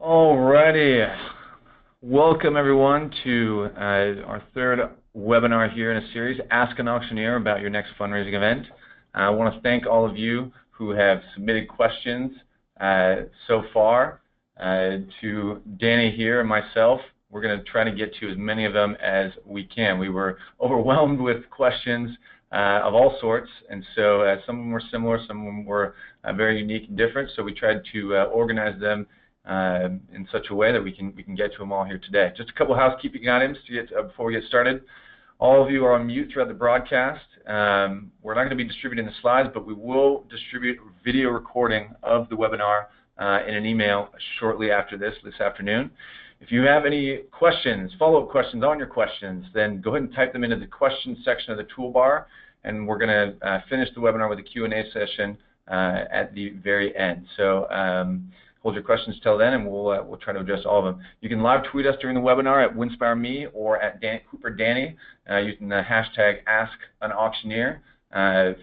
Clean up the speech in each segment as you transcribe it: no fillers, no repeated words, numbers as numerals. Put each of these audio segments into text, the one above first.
Alrighty. Welcome everyone to our third webinar here in a series, Ask an Auctioneer about your next fundraising event. I want to thank all of you who have submitted questions so far to Danny here and myself. We're going to try to get to as many of them as we can. We were overwhelmed with questions of all sorts, and so some of them were similar, some of them were very unique and different, so we tried to organize them in such a way that we can get to them all here today. Just a couple of housekeeping items to get, before we get started. All of you are on mute throughout the broadcast. We're not going to be distributing the slides, but we will distribute video recording of the webinar in an email shortly after this afternoon. If you have any questions, follow-up questions on your questions, then go ahead and type them into the questions section of the toolbar, and we're going to finish the webinar with a Q&A session at the very end. So hold your questions till then, and we'll try to address all of them. You can live tweet us during the webinar at WinspireMe or at Hooper Danny using the hashtag #AskAnAuctioneer.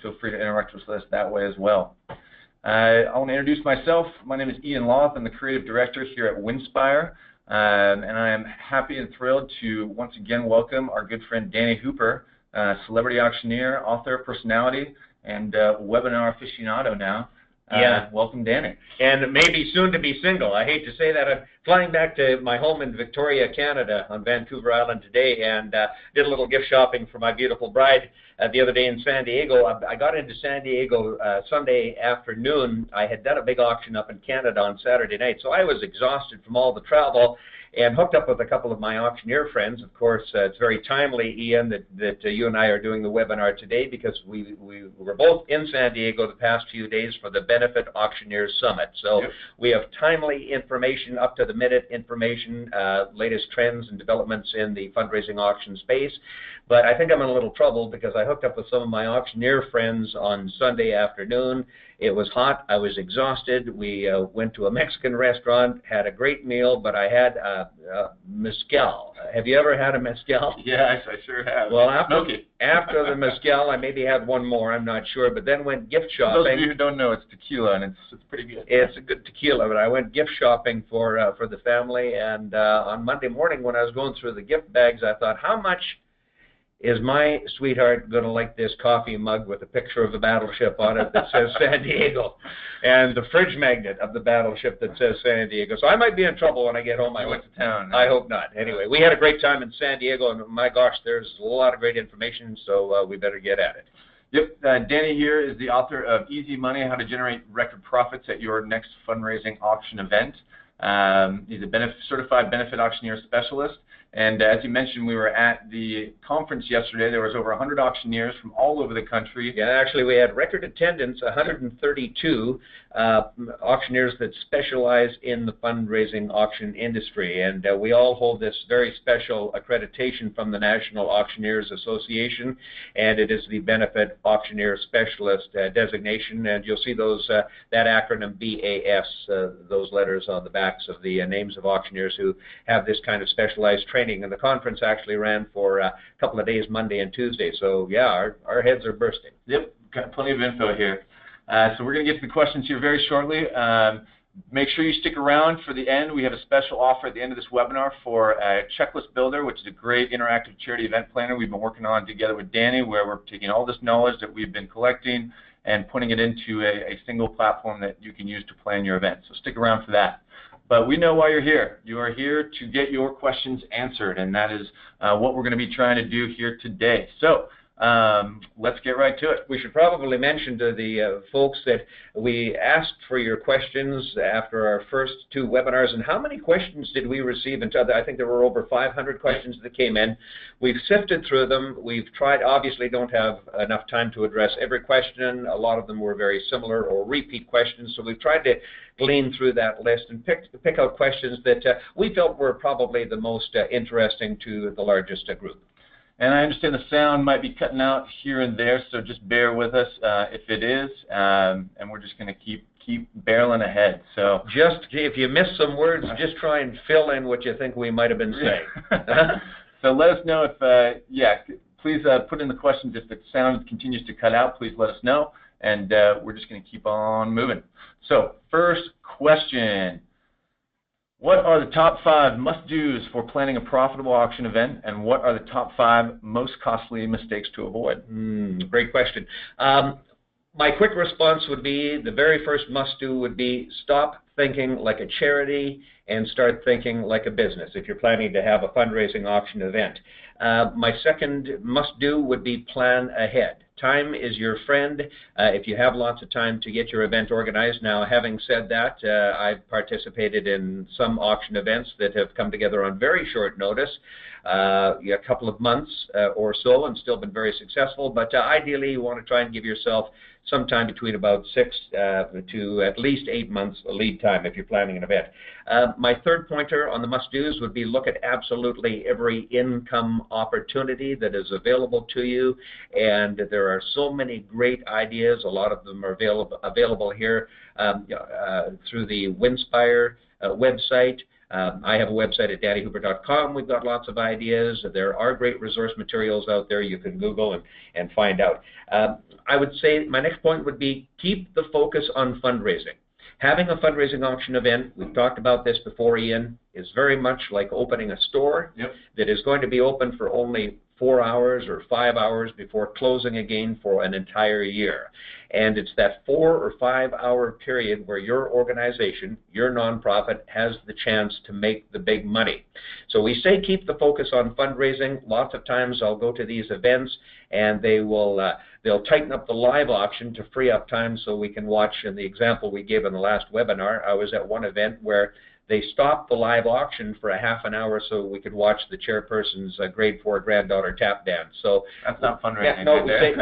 Feel free to interact with us that way as well. I want to introduce myself. My name is Ian Loth. I'm the creative director here at Winspire. And I am happy and thrilled to once again welcome our good friend Danny Hooper, celebrity auctioneer, author, personality, and webinar aficionado now. Yeah. Welcome, Danny. And maybe soon to be single. I hate to say that. I'm flying back to my home in Victoria, Canada on Vancouver Island today, and did a little gift shopping for my beautiful bride the other day in San Diego. I got into San Diego Sunday afternoon. I had done a big auction up in Canada on Saturday night, so I was exhausted from all the travel and hooked up with a couple of my auctioneer friends. Of course, it's very timely, Ian, that you and I are doing the webinar today because we were both in San Diego the past few days for the Benefit Auctioneers Summit. So yep. We have timely information, up-to-the-minute information, latest trends and developments in the fundraising auction space. But I think I'm in a little trouble because I hooked up with some of my auctioneer friends on Sunday afternoon. It was hot. I was exhausted. We went to a Mexican restaurant, had a great meal, but I had mezcal. Have you ever had a mezcal? Yes, I sure have. Well, after the mezcal, I maybe had one more. I'm not sure, but then went gift shopping. For those of you who don't know, it's tequila, and it's pretty good. It's a good tequila, but I went gift shopping for the family, and on Monday morning when I was going through the gift bags, I thought, how much is my sweetheart going to like this coffee mug with a picture of a battleship on it that says San Diego, and the fridge magnet of the battleship that says San Diego? So I might be in trouble when I get home. I went to town. I hope not. Anyway, we had a great time in San Diego, and my gosh, there's a lot of great information, so we better get at it. Yep, Danny here is the author of Easy Money, How to Generate Record Profits at Your Next Fundraising Auction Event. He's a certified benefit auctioneer specialist. And as you mentioned, we were at the conference yesterday. There was over 100 auctioneers from all over the country. Yeah, actually, we had record attendance, 132 auctioneers that specialize in the fundraising auction industry. And we all hold this very special accreditation from the National Auctioneers Association, and it is the Benefit Auctioneer Specialist designation. And you'll see those that acronym BAS, those letters on the backs of the names of auctioneers who have this kind of specialized training. And the conference actually ran for a couple of days, Monday and Tuesday. So, yeah, our heads are bursting. Yep, got plenty of info here. So we're going to get to the questions here very shortly. Make sure you stick around for the end. We have a special offer at the end of this webinar for a checklist builder, which is a great interactive charity event planner we've been working on together with Danny, where we're taking all this knowledge that we've been collecting and putting it into a single platform that you can use to plan your event. So stick around for that. But we know why you're here. You are here to get your questions answered, and that is what we're going to be trying to do here today. So let's get right to it. We should probably mention to the folks that we asked for your questions after our first two webinars. And how many questions did we receive? I think there were over 500 questions that came in. We've sifted through them. We've tried, obviously don't have enough time to address every question. A lot of them were very similar or repeat questions. So we've tried to glean through that list and pick out questions that we felt were probably the most interesting to the largest group. And I understand the sound might be cutting out here and there, so just bear with us if it is, and we're just going to keep barreling ahead. So just if you miss some words, just try and fill in what you think we might have been saying. So let us know if, please put in the questions if the sound continues to cut out. Please let us know, and we're just going to keep on moving. So first question. What are the top 5 must-dos for planning a profitable auction event, and what are the top 5 most costly mistakes to avoid? Great question. My quick response would be, the very first must-do would be stop thinking like a charity and start thinking like a business if you're planning to have a fundraising auction event. My second must-do would be plan ahead. Time is your friend if you have lots of time to get your event organized. Now, having said that, I've participated in some auction events that have come together on very short notice, a couple of months or so, and still been very successful. But ideally, you want to try and give yourself sometime between about 6 to at least 8 months lead time if you're planning an event. My third pointer on the must-dos would be look at absolutely every income opportunity that is available to you, and there are so many great ideas. A lot of them are available here through the Winspire website. I have a website at dannyhooper.com. We've got lots of ideas. There are great resource materials out there. You can Google and find out. I would say my next point would be keep the focus on fundraising. Having a fundraising auction event, we've talked about this before, Ian, is very much like opening a store that is going to be open for only 4 hours or 5 hours before closing again for an entire year. And it's that 4 or 5 hour period where your organization, your nonprofit, has the chance to make the big money. So we say keep the focus on fundraising. Lots of times I'll go to these events and they'll tighten up the live auction to free up time so we can watch. And the example we gave in the last webinar, I was at one event where they stopped the live auction for a half an hour so we could watch the chairperson's grade 4 granddaughter tap dance. So that's not fundraising. Yeah, no, we say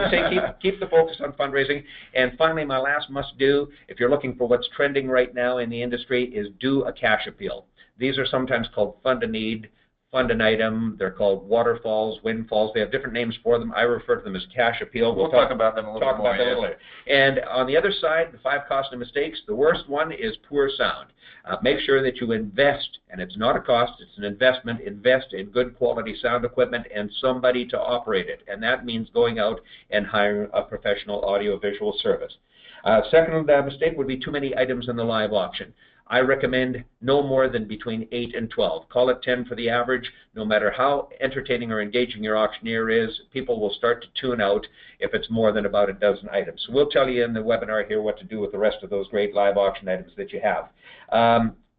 keep the focus on fundraising. And finally, my last must-do, if you're looking for what's trending right now in the industry, is do a cash appeal. These are sometimes called fund-a-need, fund-an-item. They're called waterfalls, windfalls. They have different names for them. I refer to them as cash appeal. We'll talk about them a little bit more. Later. And on the other side, the 5 costly mistakes, the worst one is poor sound. Make sure that you invest, and it's not a cost, it's an investment. Invest in good quality sound equipment and somebody to operate it. And that means going out and hiring a professional audio-visual service. Second mistake would be too many items in the live auction. I recommend no more than between 8 and 12. Call it 10 for the average. No matter how entertaining or engaging your auctioneer is, people will start to tune out if it's more than about a dozen items. So we'll tell you in the webinar here what to do with the rest of those great live auction items that you have.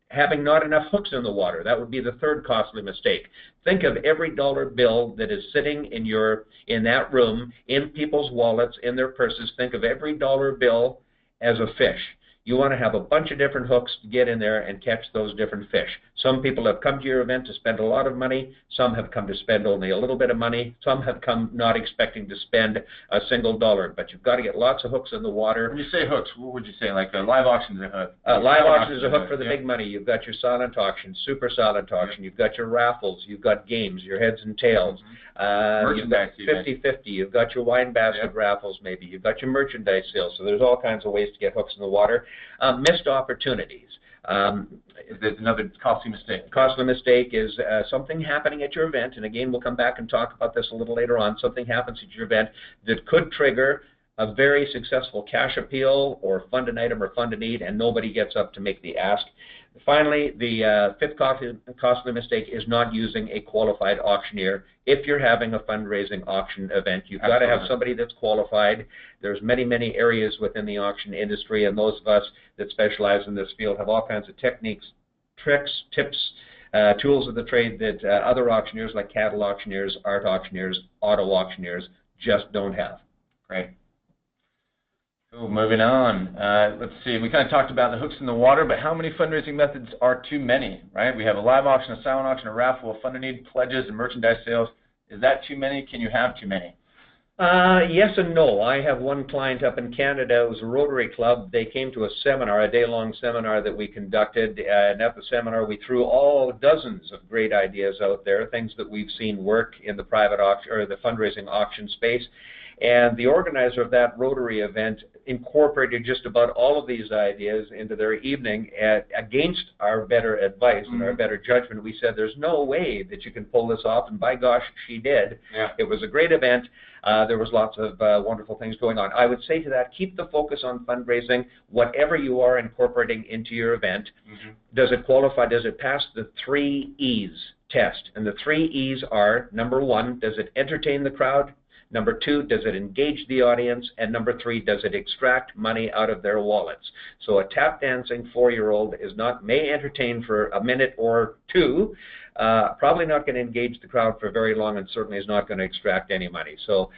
Having not enough hooks in the water, that would be the third costly mistake. Think of every dollar bill that is sitting in that room, in people's wallets, in their purses. Think of every dollar bill as a fish. You want to have a bunch of different hooks to get in there and catch those different fish. Some people have come to your event to spend a lot of money. Some have come to spend only a little bit of money. Some have come not expecting to spend a single dollar. But you've got to get lots of hooks in the water. When you say hooks, what would you say? Like a live auction is a hook? Live auction is a hook for the big money. You've got your silent auction, super silent auction. You've got your raffles. You've got games, your heads and tails. You've got 50-50. You've got your wine basket raffles maybe. You've got your merchandise sales. So there's all kinds of ways to get hooks in the water. Missed opportunities. There's another costly mistake. Costly mistake is something happening at your event, and again, we'll come back and talk about this a little later on. Something happens at your event that could trigger a very successful cash appeal or fund an item or fund a need, and nobody gets up to make the ask. Finally, the fifth costly mistake is not using a qualified auctioneer. If you're having a fundraising auction event, you've got to have somebody that's qualified. There's many, many areas within the auction industry, and those of us that specialize in this field have all kinds of techniques, tricks, tips, tools of the trade that other auctioneers like cattle auctioneers, art auctioneers, auto auctioneers just don't have. Great. Cool, moving on. Let's see, we kind of talked about the hooks in the water, but how many fundraising methods are too many, right? We have a live auction, a silent auction, a raffle, a fund and need, pledges, and merchandise sales. Is that too many? Can you have too many? Yes and no. I have one client up in Canada. It was a Rotary Club. They came to a seminar, a day-long seminar that we conducted, and at the seminar we threw all dozens of great ideas out there, things that we've seen work in the private auction or the fundraising auction space. And the organizer of that Rotary event incorporated just about all of these ideas into their evening against our better advice and our better judgment. We said, there's no way that you can pull this off, and by gosh, she did. Yeah. It was a great event. There was lots of wonderful things going on. I would say to that, keep the focus on fundraising, whatever you are incorporating into your event. Does it qualify? Does it pass the 3 E's test? And the 3 E's are, number 1, does it entertain the crowd? Number 2, does it engage the audience? And number 3, does it extract money out of their wallets? So a tap dancing 4-year-old may entertain for a minute or 2, probably not going to engage the crowd for very long, and certainly is not going to extract any money. So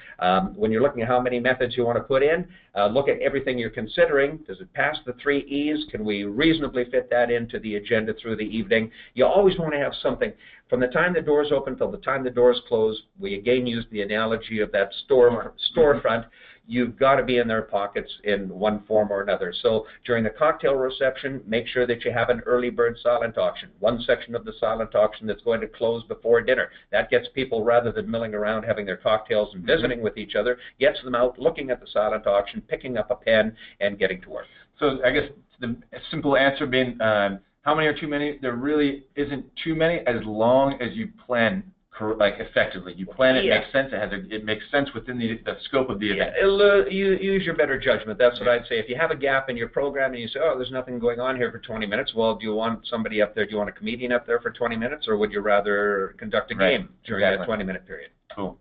when you're looking at how many methods you want to put in, look at everything you're considering. Does it pass the 3 E's? Can we reasonably fit that into the agenda through the evening? You always want to have something. From the time the doors open till the time the doors close, we again use the analogy of that storefront. You've got to be in their pockets in one form or another. So during the cocktail reception, make sure that you have an early bird silent auction, one section of the silent auction that's going to close before dinner. That gets people, rather than milling around having their cocktails and visiting with each other, gets them out looking at the silent auction, picking up a pen, and getting to work. So I guess the simple answer being, how many are too many? There really isn't too many, as long as you plan effectively. You plan it, makes sense. It makes sense within the scope of the event. You use your better judgment. That's what I'd say. If you have a gap in your program and you say, oh, there's nothing going on here for 20 minutes, well, do you want somebody up there? Do you want a comedian up there for 20 minutes, or would you rather conduct a game during that 20-minute period? Cool.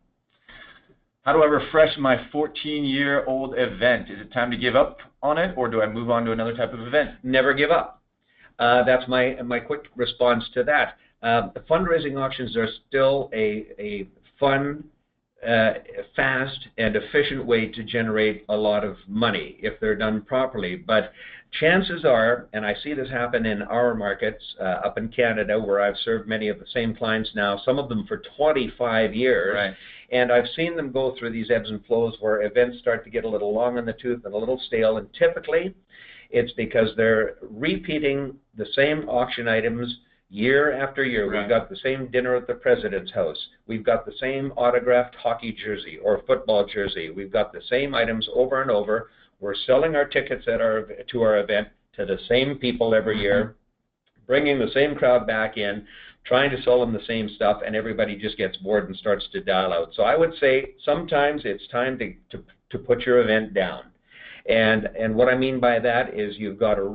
How do I refresh my 14-year-old event? Is it time to give up on it, or do I move on to another type of event? Never give up. That's my quick response to that. The fundraising auctions are still a fun, fast, and efficient way to generate a lot of money if they're done properly. But chances are, and I see this happen in our markets up in Canada, where I've served many of the same clients now, some of them for 25 years, and I've seen them go through these ebbs and flows where events start to get a little long in the tooth and a little stale, and typically it's because they're repeating the same auction items year after year. We've got the same dinner at the president's house. We've got the same autographed hockey jersey or football jersey. We've got the same items over and over. We're selling our tickets to our event to the same people every year, bringing the same crowd back in, trying to sell them the same stuff, and everybody just gets bored and starts to dial out. So I would say sometimes it's time to put your event down. And what I mean by that is you've got to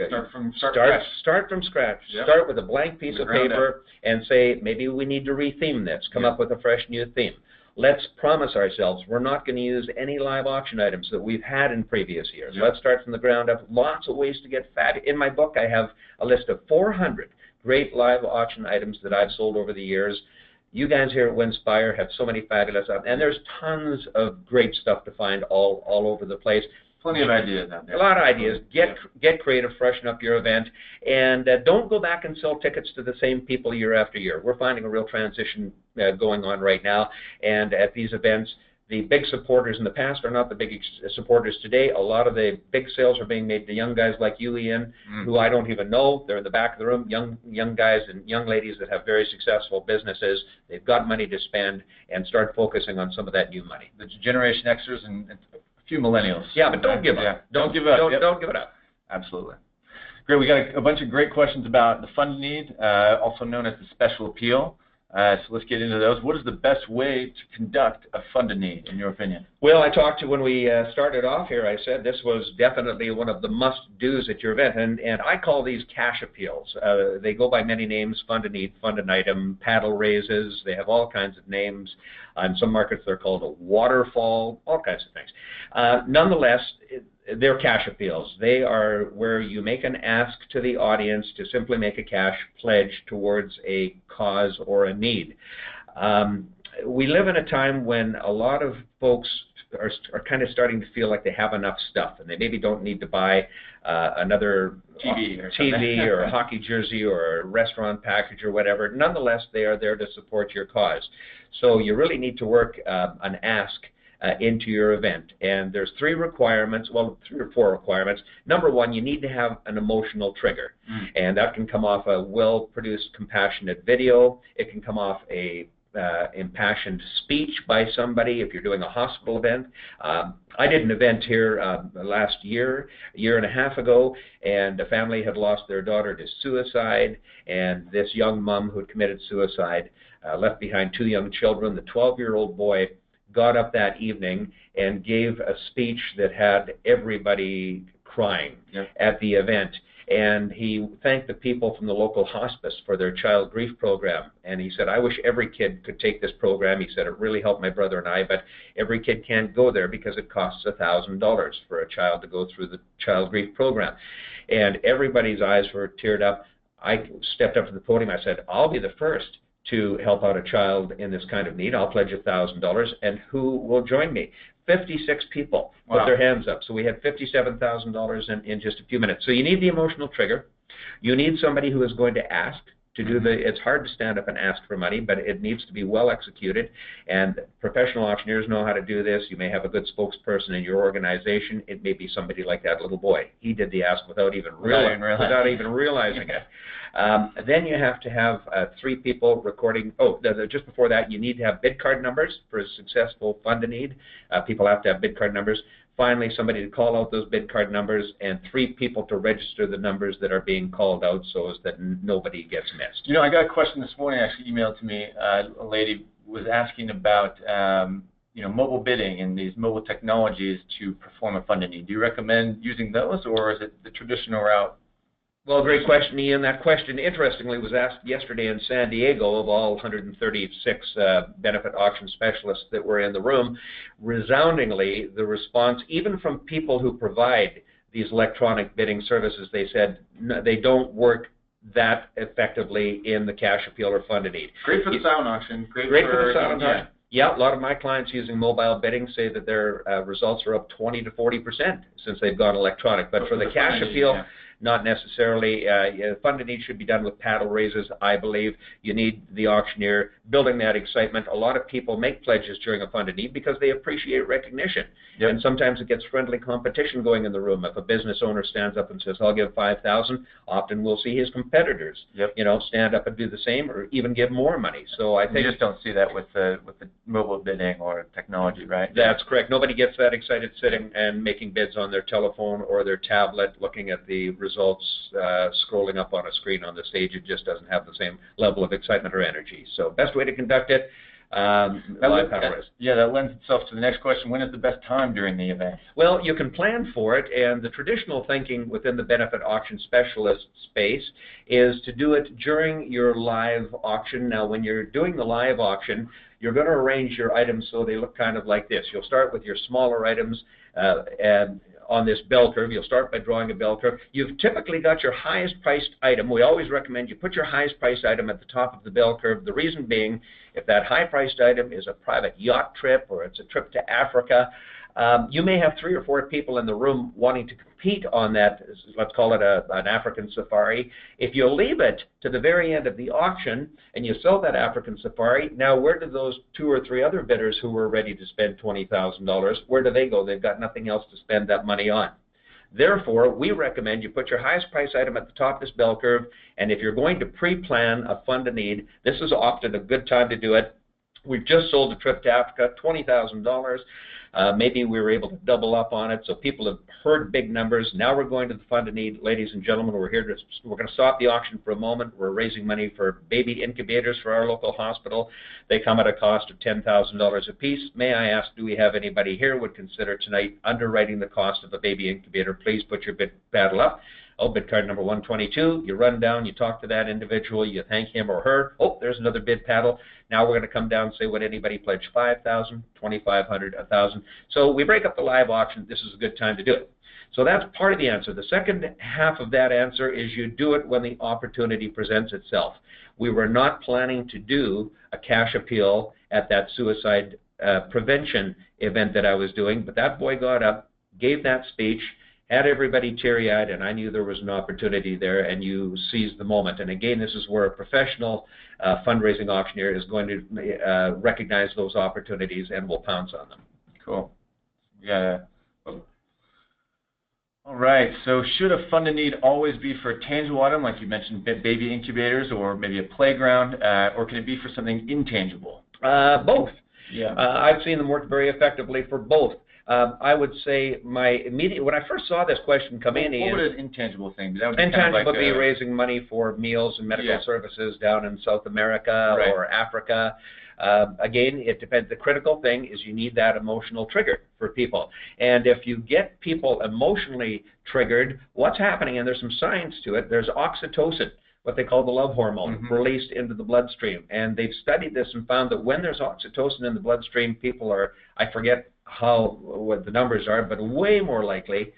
start from scratch. Yep. Start with a blank piece of paper and say, maybe we need to retheme this. Come up with a fresh new theme. Let's promise ourselves we're not going to use any live auction items that we've had in previous years. Yep. Let's start from the ground up. Lots of ways to get fat. In my book, I have a list of 400 great live auction items that I've sold over the years. You guys here at Winspire have so many fabulous, and there's tons of great stuff to find all over the place. Plenty of ideas out there. A lot of ideas. Get creative, freshen up your event, and don't go back and sell tickets to the same people year after year. We're finding a real transition going on right now, and at these events, the big supporters in the past are not the big supporters today. A lot of the big sales are being made to young guys like you, Ian, who I don't even know. They're in the back of the room, young guys and young ladies that have very successful businesses. They've got money to spend, and start focusing on some of that new money. The Generation Xers and a few millennials. Yeah, but don't give up. Yeah. Don't give up. Don't give it up. Absolutely. Great. We got a bunch of great questions about the fund need, also known as the special appeal. So let's get into those. What is the best way to conduct a funded need, in your opinion? Well, when we started off here, I said this was definitely one of the must-dos at your event, and I call these cash appeals. They go by many names: funded need, funded item, paddle raises. They have all kinds of names. In some markets, they're called a waterfall, all kinds of things. Nonetheless, they're cash appeals. They are where you make an ask to the audience to simply make a cash pledge towards a cause or a need. We live in a time when a lot of folks are kind of starting to feel like they have enough stuff, and they maybe don't need to buy another TV or a hockey jersey or a restaurant package or whatever. Nonetheless, they are there to support your cause. So you really need to work an ask into your event. And there's 3 requirements, well, 3 or 4 requirements. Number 1, you need to have an emotional trigger. And that can come off a well-produced, compassionate video. It can come off a impassioned speech by somebody, if you're doing a hospital event. I did an event here last year, a year and a half ago, and a family had lost their daughter to suicide, and this young mom who had committed suicide left behind 2 young children. The 12-year-old boy got up that evening and gave a speech that had everybody crying at the event. And he thanked the people from the local hospice for their child grief program. And he said, I wish every kid could take this program. He said, it really helped my brother and I, but every kid can't go there because it costs $1,000 for a child to go through the child grief program. And everybody's eyes were teared up. I stepped up to the podium. I said, I'll be the first to help out a child in this kind of need. I'll pledge $1,000, and who will join me? 56 people put their hands up. So we had $57,000 in just a few minutes. So you need the emotional trigger. You need somebody who is going to ask to do it's hard to stand up and ask for money, but it needs to be well executed. And professional auctioneers know how to do this. You may have a good spokesperson in your organization. It may be somebody like that little boy. He did the ask without even realizing it. Then you have to have 3 people recording. Just before that, you need to have bid card numbers for a successful fund a need. People have to have bid card numbers. Finally, somebody to call out those bid card numbers, and 3 people to register the numbers that are being called out so as that nobody gets missed. You know, I got a question this morning, actually emailed to me. A lady was asking about mobile bidding and these mobile technologies to perform a fund a need. Do you recommend using those, or is it the traditional route? Well, great question, Ian. That question, interestingly, was asked yesterday in San Diego of all 136 benefit auction specialists that were in the room. Resoundingly, the response, even from people who provide these electronic bidding services, they said they don't work that effectively in the cash appeal or fund a need. Great for the silent auction. Great for the silent auction. Yeah, a lot of my clients using mobile bidding say that their results are up 20 to 40% since they've gone electronic. But for the cash appeal, not necessarily. Fund a need should be done with paddle raises, I believe. You need the auctioneer building that excitement. A lot of people make pledges during a fund a need because they appreciate recognition. Yep. And sometimes it gets friendly competition going in the room. If a business owner stands up and says, I'll give $5,000, often we'll see his competitors stand up and do the same or even give more money. So I think you just don't see that with the mobile bidding or technology, right? That's correct. Nobody gets that excited sitting and making bids on their telephone or their tablet, looking at the results scrolling up on a screen on the stage. It just doesn't have the same level of excitement or energy. So best way to conduct it, live paddle race. Yeah, that lends itself to the next question. When is the best time during the event? Well, you can plan for it, and the traditional thinking within the benefit auction specialist space is to do it during your live auction. Now, when you're doing the live auction, you're going to arrange your items so they look kind of like this. You'll start with your smaller items, and on this bell curve, you'll start by drawing a bell curve. You've typically got your highest priced item. We always recommend you put your highest priced item at the top of the bell curve. The reason being, if that high priced item is a private yacht trip or it's a trip to Africa, you may have 3 or 4 people in the room wanting to compete on that, let's call it an African safari. If you leave it to the very end of the auction and you sell that African safari, now where do those 2 or 3 other bidders who were ready to spend $20,000, where do they go? They've got nothing else to spend that money on. Therefore, we recommend you put your highest price item at the top of this bell curve, and if you're going to pre-plan a fund a need, this is often a good time to do it. We've just sold a trip to Africa, $20,000. Maybe we were able to double up on it, so people have heard big numbers. Now we're going to the fund a need. Ladies and gentlemen, we're going to stop the auction for a moment. We're raising money for baby incubators for our local hospital. They come at a cost of $10,000 a piece. May I ask, do we have anybody here who would consider tonight underwriting the cost of a baby incubator? Please put your bid paddle up. Oh, bid card number 122, you run down, you talk to that individual, you thank him or her. Oh, there's another bid paddle. Now we're going to come down and say, would anybody pledge $5,000, $2,500, $1,000? So we break up the live auction. This is a good time to do it. So that's part of the answer. The second half of that answer is you do it when the opportunity presents itself. We were not planning to do a cash appeal at that suicide prevention event that I was doing, but that boy got up, gave that speech, had everybody teary-eyed, and I knew there was an opportunity there, and you seized the moment. And again, this is where a professional fundraising auctioneer is going to recognize those opportunities and will pounce on them. Cool. Yeah. All right. Right. So should a funded need always be for a tangible item, like you mentioned, baby incubators or maybe a playground, or can it be for something intangible? Both. Yeah. I've seen them work very effectively for both. I would say when I first saw this question come in, what would an intangible thing be? That would be intangible kind of would be raising money for meals and medical services down in South America or Africa. Again, it depends. The critical thing is you need that emotional trigger for people. And if you get people emotionally triggered, what's happening, and there's some science to it, there's oxytocin, what they call the love hormone, released into the bloodstream. And they've studied this and found that when there's oxytocin in the bloodstream, people are, I forget what the numbers are, but way more likely,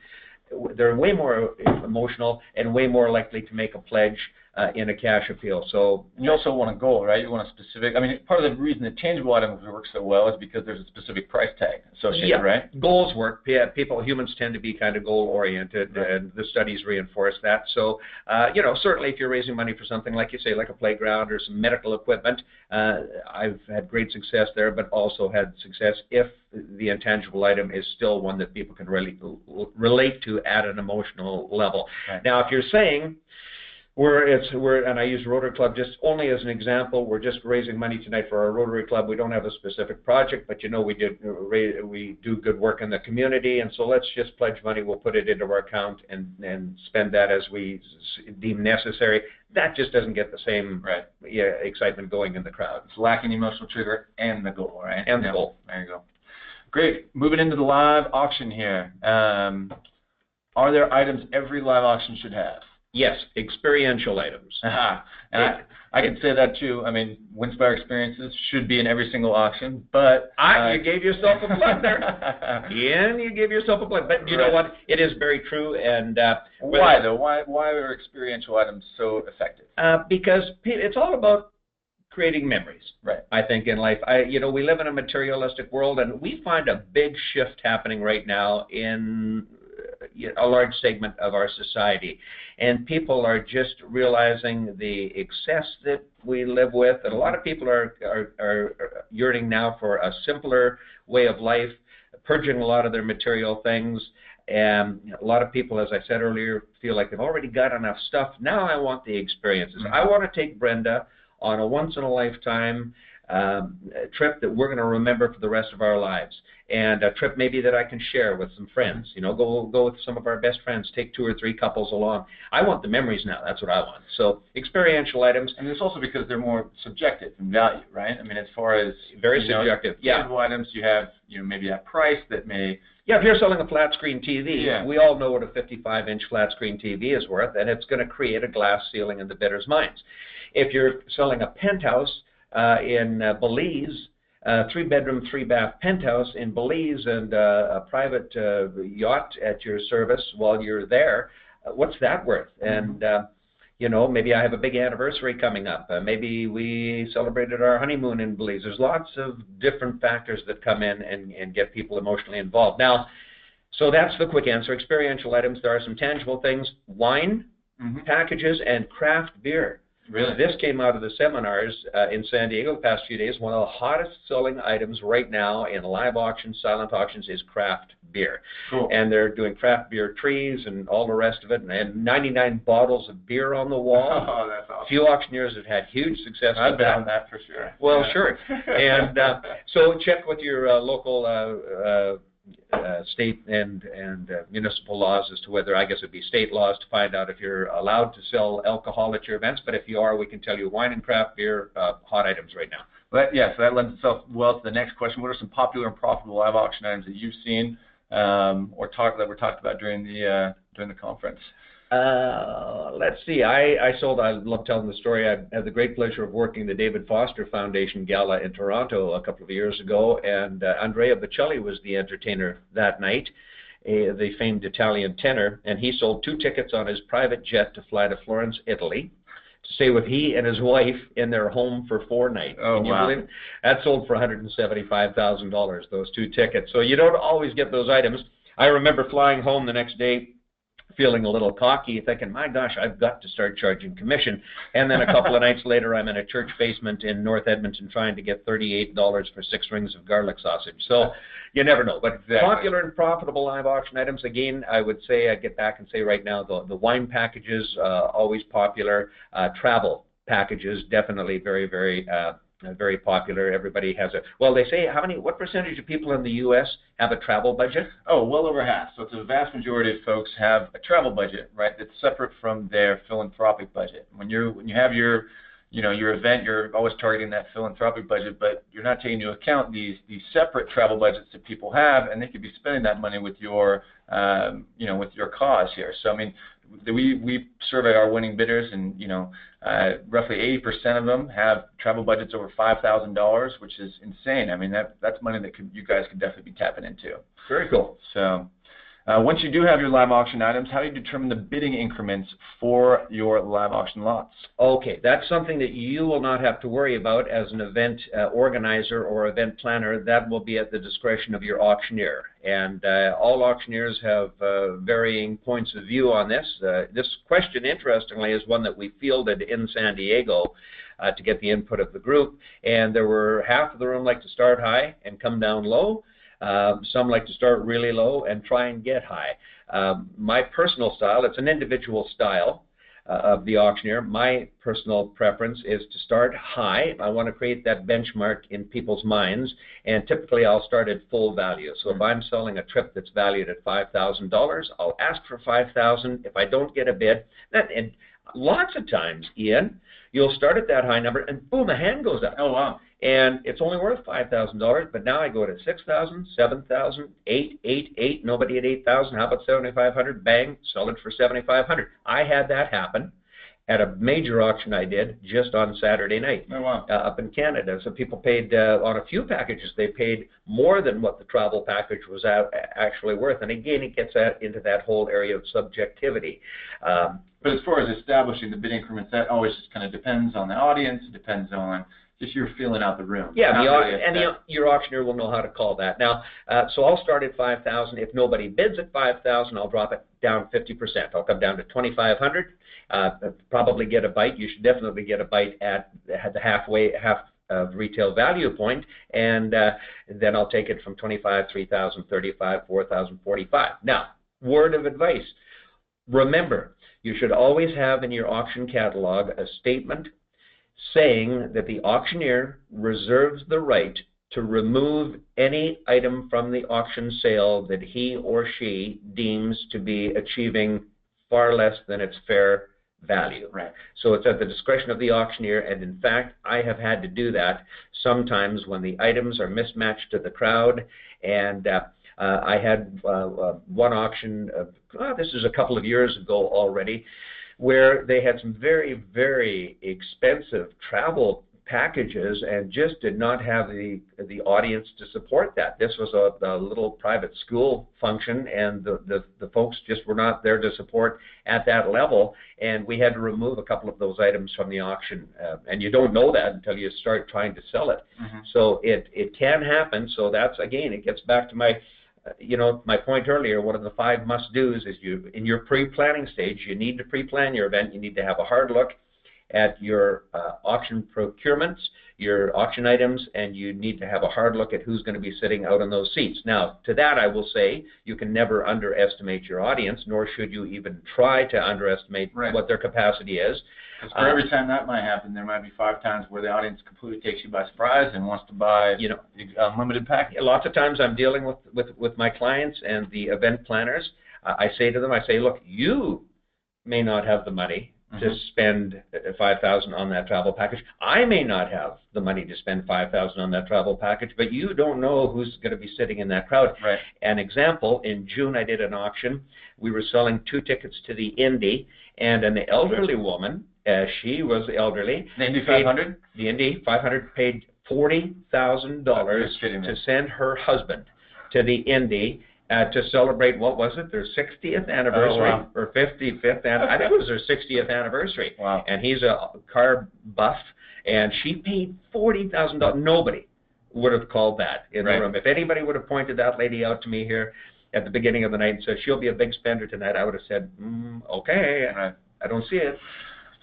they're way more emotional and way more likely to make a pledge in a cash appeal. So you also want a goal, right? You want a specific. I mean, part of the reason that tangible items work so well is because there's a specific price tag associated, right? Goals work. Humans tend to be kind of goal oriented, and the studies reinforce that. So, certainly if you're raising money for something like you say, like a playground or some medical equipment, I've had great success there, but also had success if the intangible item is still one that people can really relate to at an emotional level. Right. Now, if you're saying and I use Rotary Club just only as an example. We're just raising money tonight for our Rotary Club. We don't have a specific project, but we do good work in the community, and so let's just pledge money. We'll put it into our account and spend that as we deem necessary. That just doesn't get the same excitement going in the crowd. It's lacking the emotional trigger and the goal, right? And the goal. There you go. Great. Moving into the live auction here. Are there items every live auction should have? Yes, experiential items. And I can say that too. I mean, Winspire experiences should be in every single auction, but you gave yourself a plug there. Ian, you gave yourself a plug. But you know what? It is very true. And why though? Why are experiential items so effective? Because it's all about creating memories. Right. I think in life, we live in a materialistic world, and we find a big shift happening right now in a large segment of our society, and people are just realizing the excess that we live with, and a lot of people are yearning now for a simpler way of life, purging a lot of their material things. And a lot of people, as I said earlier, feel like they've already got enough stuff. Now I want the experiences. I want to take Brenda on a once-in-a-lifetime trip that we're going to remember for the rest of our lives, and a trip maybe that I can share with some friends. Go with some of our best friends, take 2 or 3 couples along. I want the memories now. That's what I want. So experiential items. And it's also because they're more subjective in value, right? I mean, as far as very subjective. Tangible items, you have maybe that price that may. Yeah, if you're selling a flat screen TV, we all know what a 55-inch flat screen TV is worth, and it's going to create a glass ceiling in the bidders' minds. If you're selling a penthouse in Belize, 3-bedroom, 3-bath penthouse in Belize, and a private yacht at your service while you're there, what's that worth? And maybe I have a big anniversary coming up. Maybe we celebrated our honeymoon in Belize. There's lots of different factors that come in and get people emotionally involved. Now, so that's the quick answer. Experiential items. There are some tangible things: wine packages and craft beer. Really? This came out of the seminars in San Diego the past few days. One of the hottest selling items right now in live auctions, silent auctions, is craft beer. Cool. And they're doing craft beer trees and all the rest of it, and 99 bottles of beer on the wall. Oh, that's awesome. A few auctioneers have had huge success I've with been that. on that for sure. Well, sure. And so check with your local state and municipal laws as to whether, I guess it'd be state laws, to find out if you're allowed to sell alcohol at your events. But if you are, we can tell you wine and craft beer, hot items right now. But so that lends itself well to the next question. What are some popular and profitable live auction items that you've seen that were talked about during the conference? Let's see. I love telling the story. I had the great pleasure of working the David Foster Foundation Gala in Toronto a couple of years ago, and Andrea Bocelli was the entertainer that night, the famed Italian tenor, and he sold 2 tickets on his private jet to fly to Florence, Italy, to stay with he and his wife in their home for 4 nights. Oh, Can you wow. believe it? That sold for $175,000, those 2 tickets. So you don't always get those items. I remember flying home the next day feeling a little cocky, thinking, my gosh, I've got to start charging commission. And then a couple of nights later, I'm in a church basement in North Edmonton trying to get $38 for 6 rings of garlic sausage. So you never know. But popular and profitable live auction items, again, I would say, I'd get back and say right now, the wine packages, always popular. Travel packages, definitely very, very popular. Everybody has a, well, they say what percentage of people in the U.S. have a travel budget? Oh, well over half. So it's a vast majority of folks have a travel budget, right, that's separate from their philanthropic budget. When you have your event, you're always targeting that philanthropic budget, but you're not taking into account these separate travel budgets that people have, and they could be spending that money with your with your cause here. So I mean, we survey our winning bidders, and roughly 80% of them have travel budgets over $5,000, which is insane. I mean, that's money that you guys could definitely be tapping into. Very cool. So once you do have your live auction items, how do you determine the bidding increments for your live auction lots? Okay, that's something that you will not have to worry about as an event organizer or event planner. That will be at the discretion of your auctioneer. And all auctioneers have varying points of view on this. This question, interestingly, is one that we fielded in San Diego to get the input of the group. And there were half of the room like to start high and come down low. Some like to start really low and try and get high. My personal style, it's an individual style of the auctioneer. My personal preference is to start high. I want to create that benchmark in people's minds, and typically I'll start at full value. So if I'm selling a trip that's valued at $5,000, I'll ask for $5,000. If I don't get a bid, and lots of times, Ian, you'll start at that high number and boom, a hand goes up. Oh, wow. And it's only worth $5,000, but now I go to $6,000, $7,000, $8,800, nobody at $8,000. How about $7,500? Bang, sell it for $7,500. I had that happen at a major auction I did just on Saturday night. Oh, wow. Up in Canada. So people paid, on a few packages, they paid more than what the travel package was actually worth. And again, it gets into that whole area of subjectivity. But as far as establishing the bid increments, that always just kind of depends on the audience. It depends on just you're feeling out the room. Yeah, your auctioneer will know how to call that. Now, so I'll start at $5,000. If nobody bids at $5,000, I'll drop it down 50%. I'll come down to $2,500. Probably get a bite. You should definitely get a bite at the half retail value point, and then I'll take it from $25,000, $3,000, $35,000, $4,000, $45,000. Now, word of advice: remember, you should always have in your auction catalog a statement saying that the auctioneer reserves the right to remove any item from the auction sale that he or she deems to be achieving far less than its fair value. Right. So it's at the discretion of the auctioneer, and in fact, I have had to do that sometimes when the items are mismatched to the crowd. And I had one auction, this is a couple of years ago already, where they had some very, very expensive travel packages and just did not have the audience to support that. This was a little private school function, and the folks just were not there to support at that level, and we had to remove a couple of those items from the auction. And you don't know that until you start trying to sell it. Mm-hmm. So it can happen. So that's, again, it gets back to my point earlier. One of the 5 must-dos is in your pre-planning stage, you need to pre-plan your event. You need to have a hard look at your auction procurements, your auction items, and you need to have a hard look at who's going to be sitting out on those seats. Now, to that I will say, you can never underestimate your audience, nor should you even try to underestimate what their capacity is. Because for every time that might happen, there might be 5 times where the audience completely takes you by surprise and wants to buy unlimited package. Lots of times I'm dealing with my clients and the event planners. I say to them, look, you may not have the money to spend $5,000 on that travel package. I may not have the money to spend $5,000 on that travel package, but you don't know who's going to be sitting in that crowd. Right. An example, in June I did an auction. We were selling 2 tickets to the Indy, and an elderly woman, she was elderly. The Indy 500? The Indy 500 paid $40,000 to send her husband to the Indy to celebrate, what was it, their 60th anniversary, or 55th, I think it was their 60th anniversary. Wow. And he's a car buff, and she paid $40,000. Nobody would have called that in the room. If anybody would have pointed that lady out to me here, at the beginning of the night and said, she'll be a big spender tonight, I would have said, okay, I don't see it.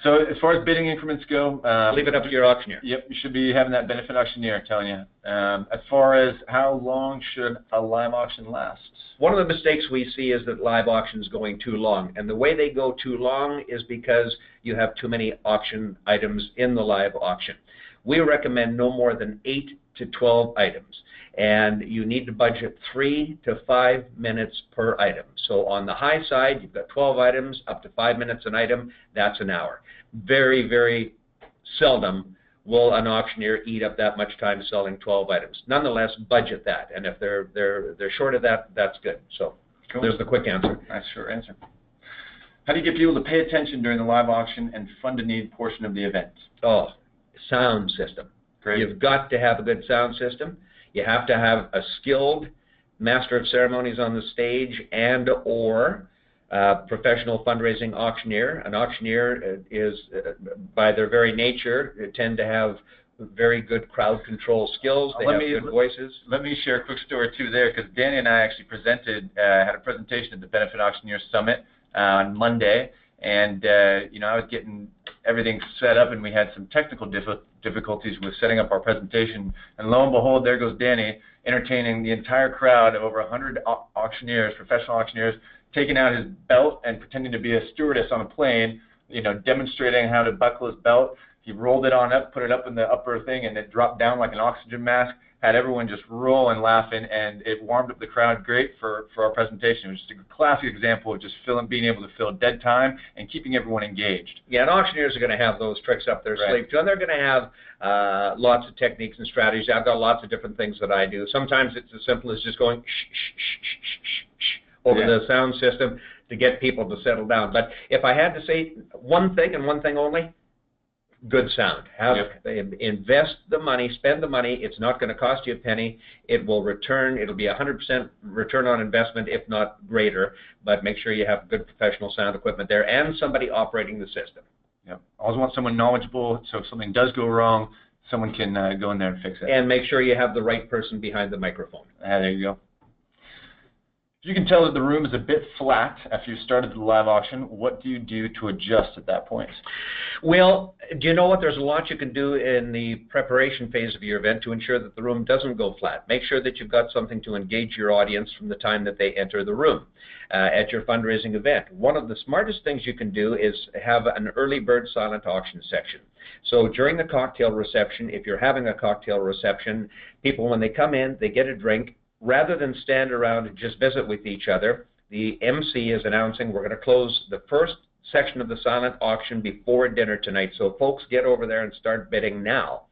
So as far as bidding increments go, leave it up to your auctioneer. Yep, you should be having that benefit auctioneer telling you. As far as how long should a live auction last? One of the mistakes we see is that live auctions going too long. And the way they go too long is because you have too many auction items in the live auction. We recommend no more than 8 to 12 items. And you need to budget 3 to 5 minutes per item. So on the high side, you've got 12 items, up to 5 minutes an item, that's an hour. Very, very seldom will an auctioneer eat up that much time selling 12 items. Nonetheless, budget that. And if they're short of that, that's good. So cool. There's the quick answer. Nice short answer. How do you get people to pay attention during the live auction and fund a need portion of the event? Oh, sound system. Great. You've got to have a good sound system. You have to have a skilled master of ceremonies on the stage and or professional fundraising auctioneer. An auctioneer is, by their very nature, tend to have very good crowd control skills. They have good voices. Let me share a quick story too there, because Danny and I actually had a presentation at the Benefit Auctioneer Summit on Monday, and I was getting everything set up, and we had some technical difficulties with setting up our presentation. And lo and behold, there goes Danny, entertaining the entire crowd of over 100 auctioneers, professional auctioneers, taking out his belt and pretending to be a stewardess on a plane, demonstrating how to buckle his belt. He rolled it on up, put it up in the upper thing, and it dropped down like an oxygen mask. Had everyone just rolling, laughing, and it warmed up the crowd great for our presentation. It was just a classic example of just being able to fill dead time and keeping everyone engaged. Yeah, and auctioneers are going to have those tricks up their sleeve too, and they're going to have lots of techniques and strategies. I've got lots of different things that I do. Sometimes it's as simple as just going shh, shh, shh, shh, shh, shh, over the sound system to get people to settle down. But if I had to say one thing and one thing only, good sound. Invest the money, spend the money. It's not going to cost you a penny. It will return. It'll be 100% return on investment, if not greater. But make sure you have good professional sound equipment there and somebody operating the system. Yep. Always want someone knowledgeable, so if something does go wrong, someone can go in there and fix it. And make sure you have the right person behind the microphone. There you go. If you can tell that the room is a bit flat after you started the live auction, what do you do to adjust at that point? Well, do you know what? There's a lot you can do in the preparation phase of your event to ensure that the room doesn't go flat. Make sure that you've got something to engage your audience from the time that they enter the room at your fundraising event. One of the smartest things you can do is have an early bird silent auction section. So during the cocktail reception, if you're having a cocktail reception, people, when they come in, they get a drink. Rather than stand around and just visit with each other, the MC is announcing we're going to close the first section of the silent auction before dinner tonight. So folks, get over there and start bidding now.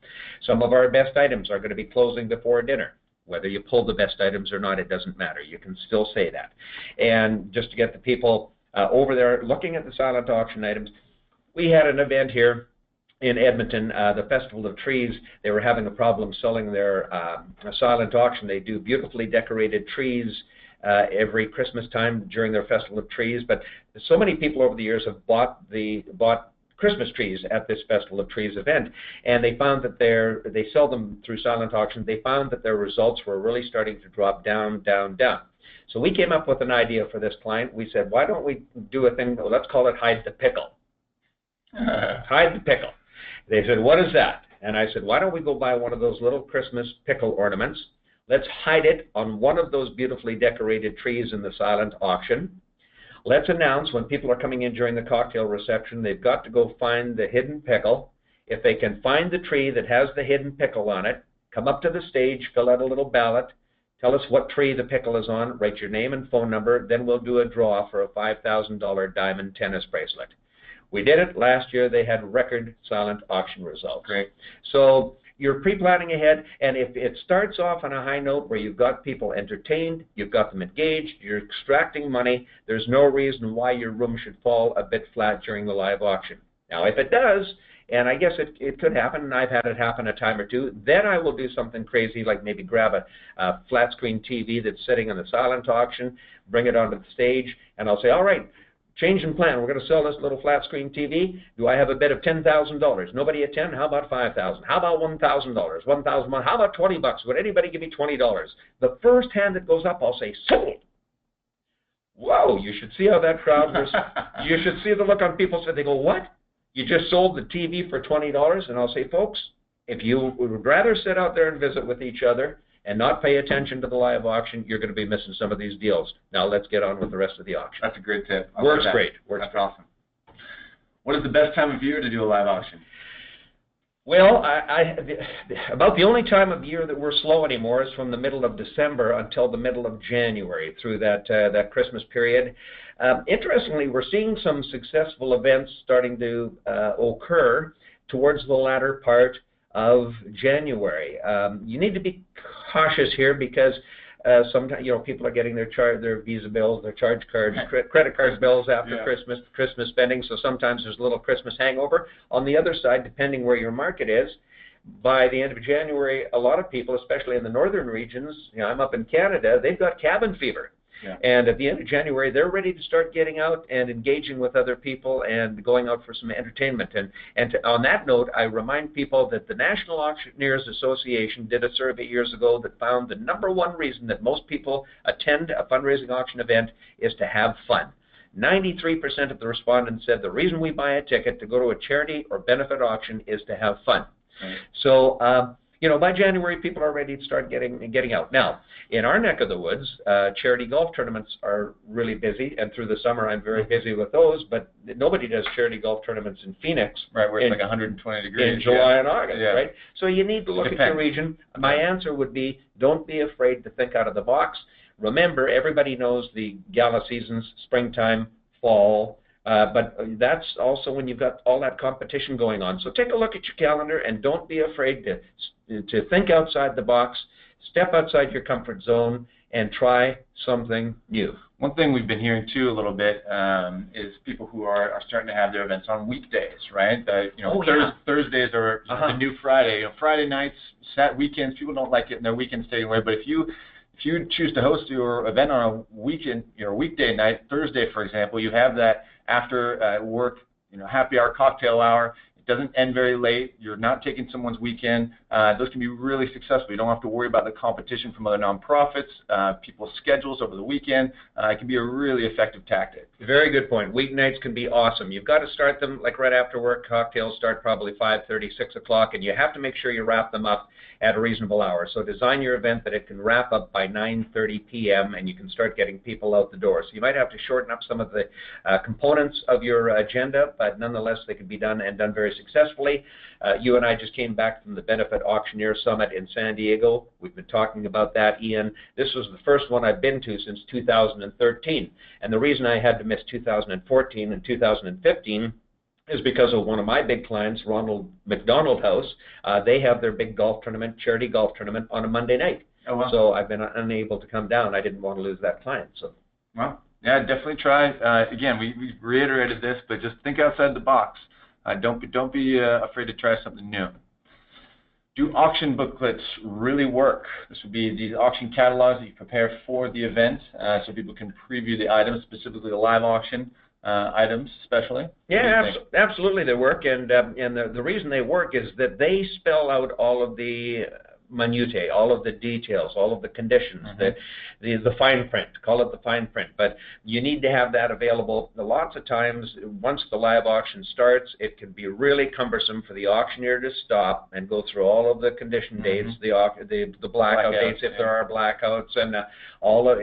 Some of our best items are going to be closing before dinner. Whether you pull the best items or not, it doesn't matter. You can still say that. And just to get the people over there looking at the silent auction items, we had an event here in Edmonton, the Festival of Trees. They were having a problem selling their silent auction. They do beautifully decorated trees every Christmas time during their Festival of Trees, but so many people over the years have bought Christmas trees at this Festival of Trees event, and they found that they sell them through silent auction. They found that their results were really starting to drop down, down, down. So we came up with an idea for this client. We said, why don't we do a thing, let's call it hide the pickle. Hide the pickle. They said, what is that? And I said, why don't we go buy one of those little Christmas pickle ornaments? Let's hide it on one of those beautifully decorated trees in the silent auction. Let's announce when people are coming in during the cocktail reception, they've got to go find the hidden pickle. If they can find the tree that has the hidden pickle on it, come up to the stage, fill out a little ballot, tell us what tree the pickle is on, write your name and phone number, then we'll do a draw for a $5,000 diamond tennis bracelet. We did it last year. They had record silent auction results. Great. So you're pre-planning ahead, and if it starts off on a high note where you've got people entertained, you've got them engaged, you're extracting money, there's no reason why your room should fall a bit flat during the live auction. Now, if it does, and I guess it could happen, and I've had it happen a time or two, then I will do something crazy like maybe grab a flat screen TV that's sitting in the silent auction, bring it onto the stage, and I'll say, all right, change in plan. We're going to sell this little flat screen TV. Do I have a bid of $10,000? Nobody at 10? How about $5,000? How about $1,000? $1,000? How about $20? Would anybody give me $20? The first hand that goes up, I'll say, sold. whoa, you should see how that crowd was. You should see the look on people's face. They go, what? You just sold the TV for $20? And I'll say, folks, if you would rather sit out there and visit with each other and not pay attention to the live auction, you're going to be missing some of these deals. Now let's get on with the rest of the auction. That's a great tip. Works great. That's awesome. What is the best time of year to do a live auction? Well, about the only time of year that we're slow anymore is from the middle of December until the middle of January, through that Christmas period. Interestingly, we're seeing some successful events starting to occur towards the latter part of January. You need to be cautious here because sometimes, people are getting their Visa bills, their charge cards, credit card bills after Christmas spending, so sometimes there's a little Christmas hangover. On the other side, depending where your market is, by the end of January, a lot of people, especially in the northern regions, I'm up in Canada, they've got cabin fever. Yeah. And at the end of January, they're ready to start getting out and engaging with other people and going out for some entertainment. On that note, I remind people that the National Auctioneers Association did a survey years ago that found the #1 reason that most people attend a fundraising auction event is to have fun. 93% of the respondents said the reason we buy a ticket to go to a charity or benefit auction is to have fun. Right. So, by January, people are ready to start getting out. Now, in our neck of the woods, charity golf tournaments are really busy, and through the summer, I'm very busy with those, but nobody does charity golf tournaments in Phoenix. Right, where it's like 120 degrees. In July and August, right? So you need to look at your region. My answer would be, don't be afraid to think out of the box. Remember, everybody knows the gala seasons, springtime, fall, but that's also when you've got all that competition going on. So take a look at your calendar and don't be afraid to think outside the box, step outside your comfort zone, and try something new. One thing we've been hearing too a little bit is people who are starting to have their events on weekdays, right? Thursdays are the new Friday. Friday nights, weekends, people don't like getting their weekends taken away, but if you choose to host your event on a weekend, weekday night, Thursday, for example, you have that after work, happy hour, cocktail hour. It doesn't end very late. You're not taking someone's weekend. Those can be really successful. You don't have to worry about the competition from other nonprofits, people's schedules over the weekend. It can be a really effective tactic. Very good point. Weeknights can be awesome. You've got to start them like right after work. Cocktails start probably 5:30, 6 o'clock, and you have to make sure you wrap them up at a reasonable hour. So design your event that it can wrap up by 9:30 p.m. and you can start getting people out the door. So you might have to shorten up some of the components of your agenda, but nonetheless they can be done and done very successfully. You and I just came back from the Benefit Auctioneer Summit in San Diego. We've been talking about that, Ian. This was the first one I've been to since 2013. And the reason I had to miss 2014 and 2015 is because of one of my big clients, Ronald McDonald House. They have their big golf tournament, charity golf tournament, on a Monday night. Oh, wow. So I've been unable to come down. I didn't want to lose that client. So, well, yeah, definitely try. Again, we reiterated this, but just think outside the box. Don't be afraid to try something new. Do auction booklets really work? This would be the auction catalogs that you prepare for the event, so people can preview the items, specifically the live auction items, especially. Yeah, absolutely, they work, and the reason they work is that they spell out all of the minutiae, all of the details, all of the conditions, the fine print, call it the fine print, but you need to have that available. Lots of times, once the live auction starts, it can be really cumbersome for the auctioneer to stop and go through all of the condition dates, the blackout dates if there are blackouts, and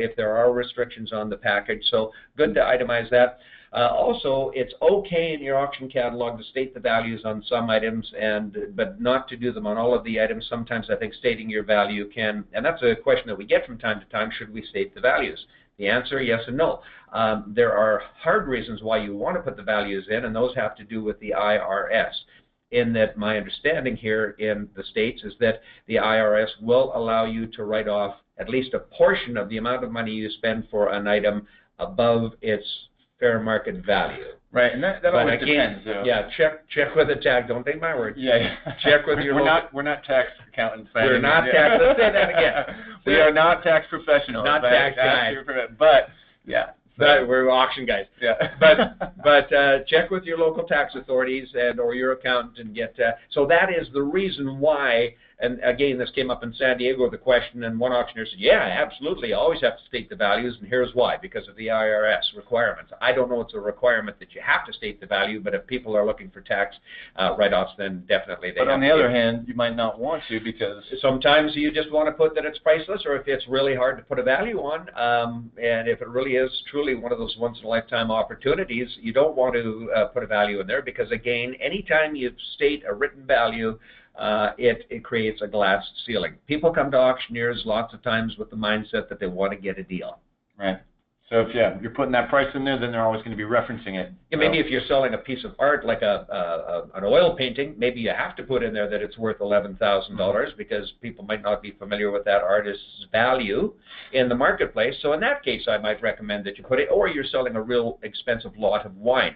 if there are restrictions on the package. So good to itemize that. Also, it's okay in your auction catalog to state the values on some items, but not to do them on all of the items. Sometimes I think stating your value can, and that's a question that we get from time to time, should we state the values? The answer, yes and no. There are hard reasons why you want to put the values in, and those have to do with the IRS. In that my understanding here in the States is that the IRS will allow you to write off at least a portion of the amount of money you spend for an item above its fair market value. Right, and that always depends. Yeah, check with the tax. Don't take my word. Yeah. Check with your. We're not tax accountants. We're not tax. Let's say that again. We are not tax professionals. Not tax guys. But yeah. But we're auction guys. Yeah. but check with your local tax authorities or your accountant and get. So that is the reason why and again, this came up in San Diego, the question, and one auctioneer said, yeah, absolutely, you always have to state the values, and here's why, because of the IRS requirements. I don't know it's a requirement that you have to state the value, but if people are looking for tax write-offs, then definitely they have to. But on the other hand, you might not want to, because sometimes you just want to put that it's priceless, or if it's really hard to put a value on, and if it really is truly one of those once-in-a-lifetime opportunities, you don't want to put a value in there, because again, anytime you state a written value, it creates a glass ceiling. People come to auctioneers lots of times with the mindset that they want to get a deal. Right. So if you're putting that price in there, then they're always going to be referencing it. Yeah, maybe if you're selling a piece of art like an oil painting, maybe you have to put in there that it's worth $11,000 because people might not be familiar with that artist's value in the marketplace. So in that case, I might recommend that you put it, or you're selling a real expensive lot of wine.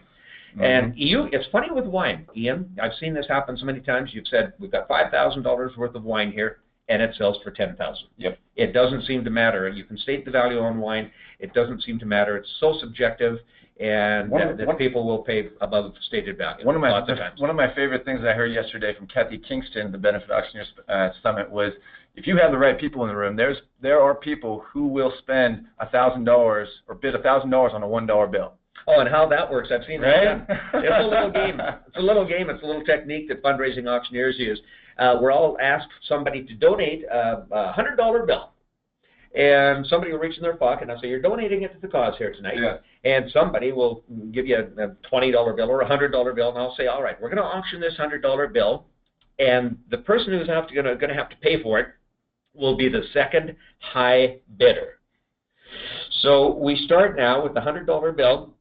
And it's funny with wine, Ian. I've seen this happen so many times. You've said, we've got $5,000 worth of wine here, and it sells for $10,000. Yep. It doesn't seem to matter. You can state the value on wine. It doesn't seem to matter. It's so subjective, and that people will pay above stated value. One of my favorite things I heard yesterday from Kathy Kingston at the Benefit Auctioneers Summit was, if you have the right people in the room, there are people who will spend $1,000 or bid $1,000 on a $1 bill. Oh, and how that works, I've seen that done. It's a little game. It's a little game. It's a little technique that fundraising auctioneers use. We're all asked somebody to donate a $100 bill. And somebody will reach in their pocket and I'll say, you're donating it to the cause here tonight. Yeah. And somebody will give you a $20 bill or a $100 bill, and I'll say, all right, we're going to auction this $100 bill, and the person who's going to have to pay for it will be the second high bidder. So we start now with the $100 bill.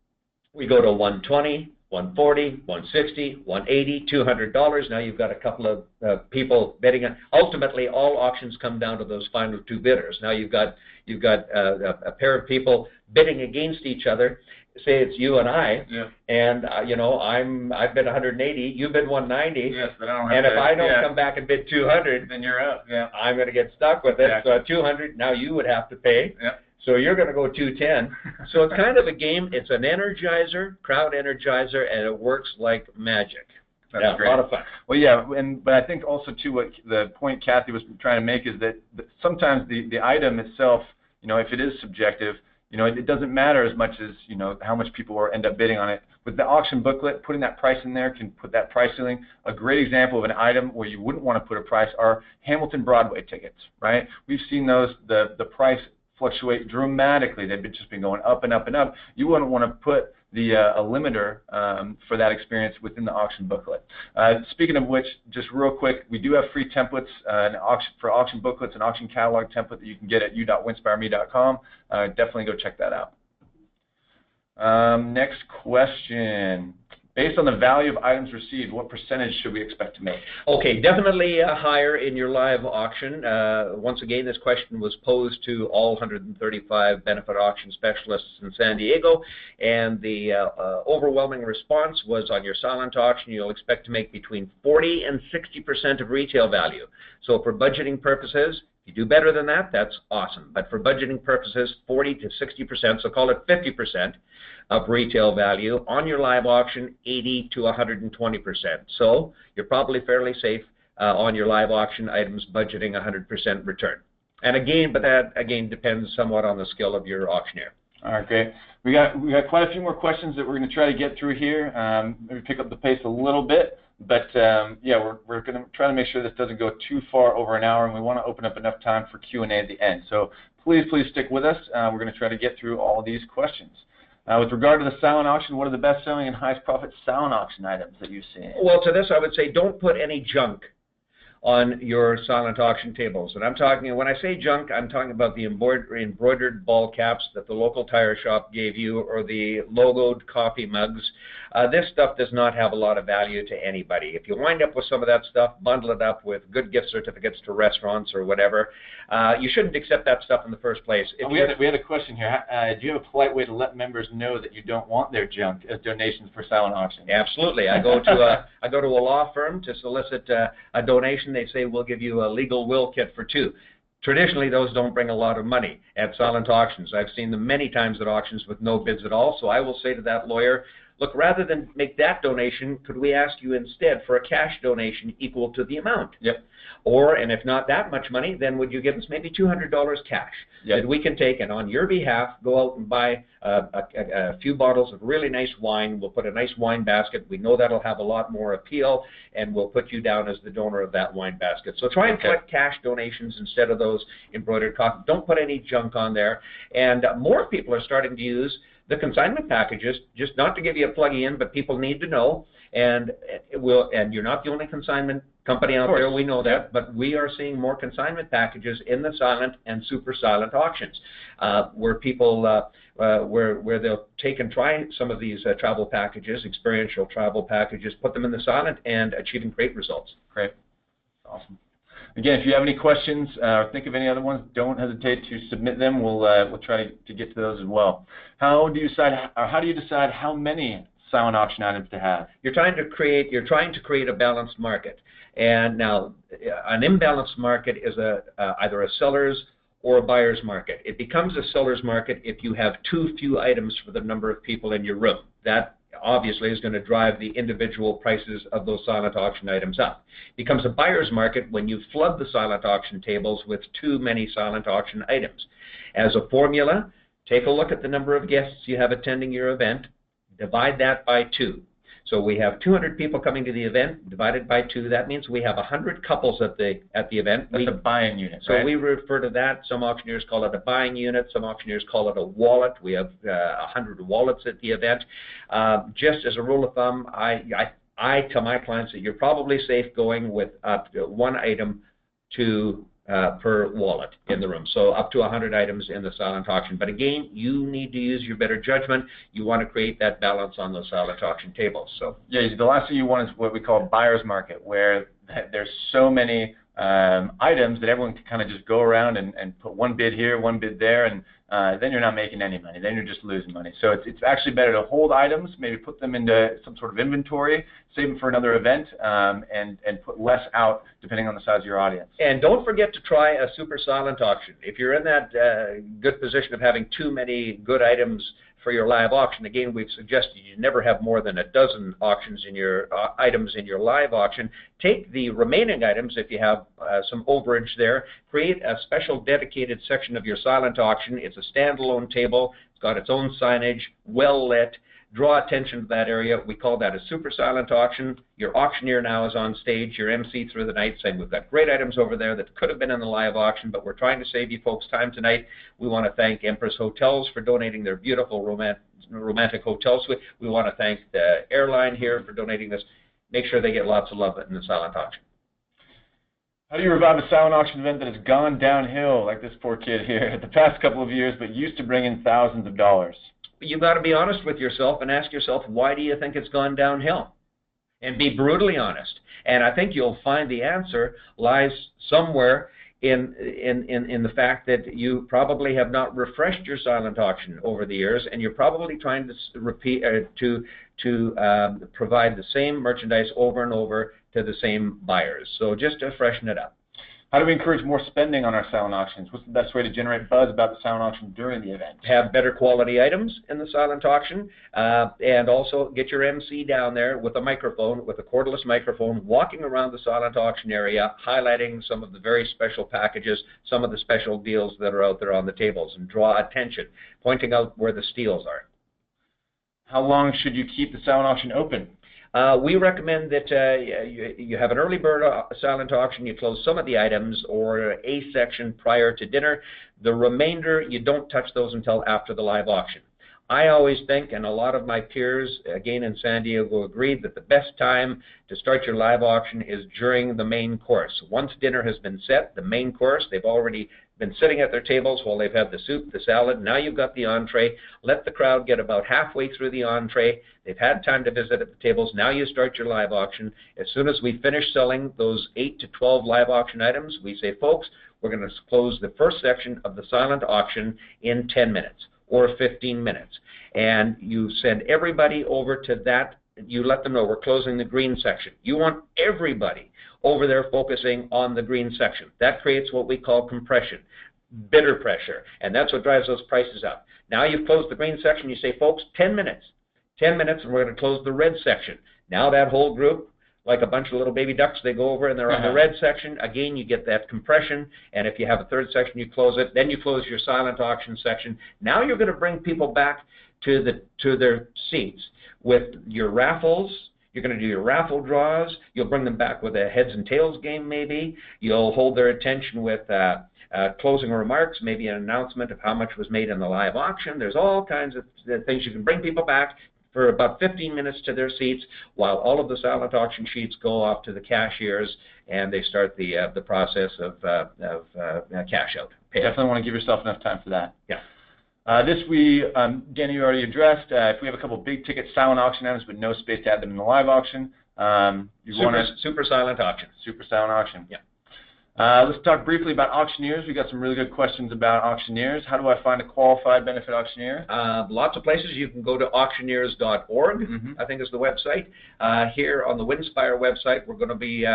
We go to $120, $140, $160, $180, $200. Now you've got a couple of people bidding. Ultimately, all auctions come down to those final two bidders. Now you've got a pair of people bidding against each other. Say it's you and I, and I've bid 180, you bid 190. Yes, but I don't have and if I don't come back and bid 200, then you're up. Yeah, I'm going to get stuck with it. So at 200, now you would have to pay. Yeah. So you're going to go 210. So it's kind of a game. It's an energizer, crowd energizer, and it works like magic. That's great. A lot of fun. Well, yeah, but I think also too, what the point Kathy was trying to make is that sometimes the item itself, if it is subjective, it doesn't matter as much as how much people end up bidding on it. With the auction booklet, putting that price in there can put that price ceiling. A great example of an item where you wouldn't want to put a price are Hamilton Broadway tickets, right? We've seen those, the price fluctuate dramatically. They've just been going up and up and up. You wouldn't want to put a limiter for that experience within the auction booklet. Speaking of which, just real quick, we do have free templates for auction booklets, an auction catalog template that you can get at u.winspireme.com. Definitely go check that out. Next question. Based on the value of items received, what percentage should we expect to make? Okay, definitely higher in your live auction. Once again, this question was posed to all 135 benefit auction specialists in San Diego, and the overwhelming response was on your silent auction, you'll expect to make between 40 and 60% of retail value. So for budgeting purposes, if you do better than that, that's awesome. But for budgeting purposes, 40 to 60%, so call it 50% of retail value. On your live auction, 80 to 120%. So you're probably fairly safe on your live auction items budgeting 100% return. And again, but that again depends somewhat on the skill of your auctioneer. All right, great. We got quite a few more questions that we're going to try to get through here. Maybe pick up the pace a little bit. But yeah, we're going to try to make sure this doesn't go too far over an hour, and we want to open up enough time for Q&A at the end. So please stick with us. We're going to try to get through all these questions. With regard to the silent auction, what are the best-selling and highest profit silent auction items that you've seen? Well, to this I would say don't put any junk on your silent auction tables. And I'm talking, when I say junk, I'm talking about the embroidered ball caps that the local tire shop gave you, or the logoed coffee mugs. This stuff does not have a lot of value to anybody. If you wind up with some of that stuff, bundle it up with good gift certificates to restaurants or whatever. You shouldn't accept that stuff in the first place. We had a question here. Do you have a polite way to let members know that you don't want their junk as donations for silent auction? Absolutely. I go to a law firm to solicit a donation. They say, we'll give you a legal will kit for 2. Traditionally, those don't bring a lot of money at silent auctions. I've seen them many times at auctions with no bids at all. So I will say to that lawyer, look, rather than make that donation, could we ask you instead for a cash donation equal to the amount? Yep. Or, and if not that much money, then would you give us maybe $200 cash that we can take and on your behalf go out and buy a few bottles of really nice wine. We'll put a nice wine basket. We know that'll have a lot more appeal, and we'll put you down as the donor of that wine basket. So try and collect cash donations instead of those embroidered coffee. Don't put any junk on there. And more people are starting to use the consignment packages, just not to give you a plug-in, but people need to know. And you're not the only consignment company out there, we know that, but we are seeing more consignment packages in the silent and super silent auctions, where people, where they'll take and try some of these travel packages, experiential travel packages, put them in the silent and achieving great results. Great. Awesome. Again, if you have any questions or think of any other ones, don't hesitate to submit them. We'll try to get to those as well. How do you decide how many silent auction items to have? You're trying to create a balanced market. And now, an imbalanced market is either a seller's or a buyer's market. It becomes a seller's market if you have too few items for the number of people in your room. That obviously is going to drive the individual prices of those silent auction items up. It becomes a buyer's market when you flood the silent auction tables with too many silent auction items. As a formula, take a look at the number of guests you have attending your event, divide that by 2. So we have 200 people coming to the event, divided by 2. That means we have 100 couples at the event. That's a buying unit, so we refer to that. Some auctioneers call it a buying unit. Some auctioneers call it a wallet. We have 100 wallets at the event. Just as a rule of thumb, I tell my clients that you're probably safe going with up to 1 item per wallet in the room. So up to 100 items in the silent auction. But again, you need to use your better judgment. You want to create that balance on those silent auction tables. So yeah, the last thing you want is what we call a buyer's market, where there's so many items that everyone can kind of just go around and put one bid here, one bid there, and then you're not making any money. Then you're just losing money. So it's actually better to hold items, maybe put them into some sort of inventory, save them for another event, and put less out depending on the size of your audience. And don't forget to try a super silent auction. If you're in that good position of having too many good items for your live auction, again, we've suggested you never have more than a dozen auctions in your items in your live auction. Take the remaining items, if you have some overage there, create a special dedicated section of your silent auction. It's a standalone table. It's got its own signage, well lit. Draw attention to that area. We call that a super silent auction. Your auctioneer now is on stage, your MC through the night, saying we've got great items over there that could have been in the live auction, but we're trying to save you folks time tonight. We want to thank Empress Hotels for donating their beautiful romantic hotel suite. We want to thank the airline here for donating this. Make sure they get lots of love in the silent auction. How do you revive a silent auction event that has gone downhill, like this poor kid here, the past couple of years, but used to bring in thousands of dollars? You've got to be honest with yourself and ask yourself, why do you think it's gone downhill? And be brutally honest. And I think you'll find the answer lies somewhere in the fact that you probably have not refreshed your silent auction over the years, and you're probably trying to repeat provide the same merchandise over and over to the same buyers. So just to freshen it up. How do we encourage more spending on our silent auctions? What's the best way to generate buzz about the silent auction during the event? Have better quality items in the silent auction, and also get your MC down there with a microphone, with a cordless microphone, walking around the silent auction area, highlighting some of the very special packages, some of the special deals that are out there on the tables, and draw attention, pointing out where the steals are. How long should you keep the silent auction open? We recommend that you have an early bird silent auction, you close some of the items or a section prior to dinner. The remainder, you don't touch those until after the live auction. I always think, and a lot of my peers, again in San Diego, agreed that the best time to start your live auction is during the main course. Once dinner has been set, the main course, they've already been sitting at their tables while they've had the soup, the salad. Now you've got the entree. Let the crowd get about halfway through the entree. They've had time to visit at the tables. Now you start your live auction. As soon as we finish selling those 8 to 12 live auction items, we say, folks, we're going to close the first section of the silent auction in 10 minutes or 15 minutes. And you send everybody over to that. You let them know we're closing the green section. You want everybody over there focusing on the green section. That creates what we call compression, bidder pressure, and that's what drives those prices up. Now you've closed the green section, you say, folks, 10 minutes. 10 minutes, and we're going to close the red section. Now that whole group, like a bunch of little baby ducks, they go over and they're on the red section. Again, you get that compression, and if you have a third section, you close it. Then you close your silent auction section. Now you're going to bring people back to their seats with your raffles. You're going to do your raffle draws. You'll bring them back with a heads and tails game maybe. You'll hold their attention with closing remarks, maybe an announcement of how much was made in the live auction. There's all kinds of things. You can bring people back for about 15 minutes to their seats while all of the silent auction sheets go off to the cashiers and they start the process of cash out. Definitely want to give yourself enough time for that. Yeah. This Danny, you already addressed. If we have a couple big ticket silent auction items with no space to add them in the live auction, super silent auction. Super silent auction. Yeah. Let's talk briefly about auctioneers. We got some really good questions about auctioneers. How do I find a qualified benefit auctioneer? Lots of places. You can go to auctioneers.org, I think is the website. Here on the Winspire website, we're going to be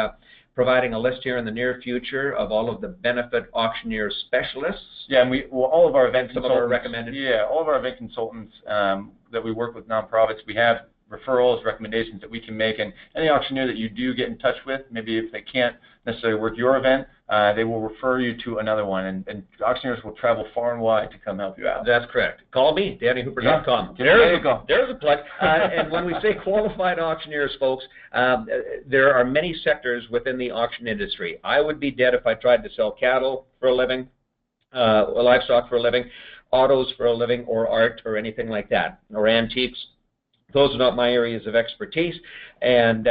providing a list here in the near future of all of the benefit auctioneer specialists. Yeah, and all of our event Some of our recommended. Yeah, all of our event consultants that we work with nonprofits, we have referrals, recommendations that we can make, and any auctioneer that you do get in touch with, maybe if they can't necessarily work your event, they will refer you to another one, and auctioneers will travel far and wide to come help you out. That's correct. Call me, DannyHooper.com. Yeah. There's a plug. And when we say qualified auctioneers, folks, there are many sectors within the auction industry. I would be dead if I tried to sell cattle for a living, livestock for a living, autos for a living, or art or anything like that, or antiques. Those are not my areas of expertise, and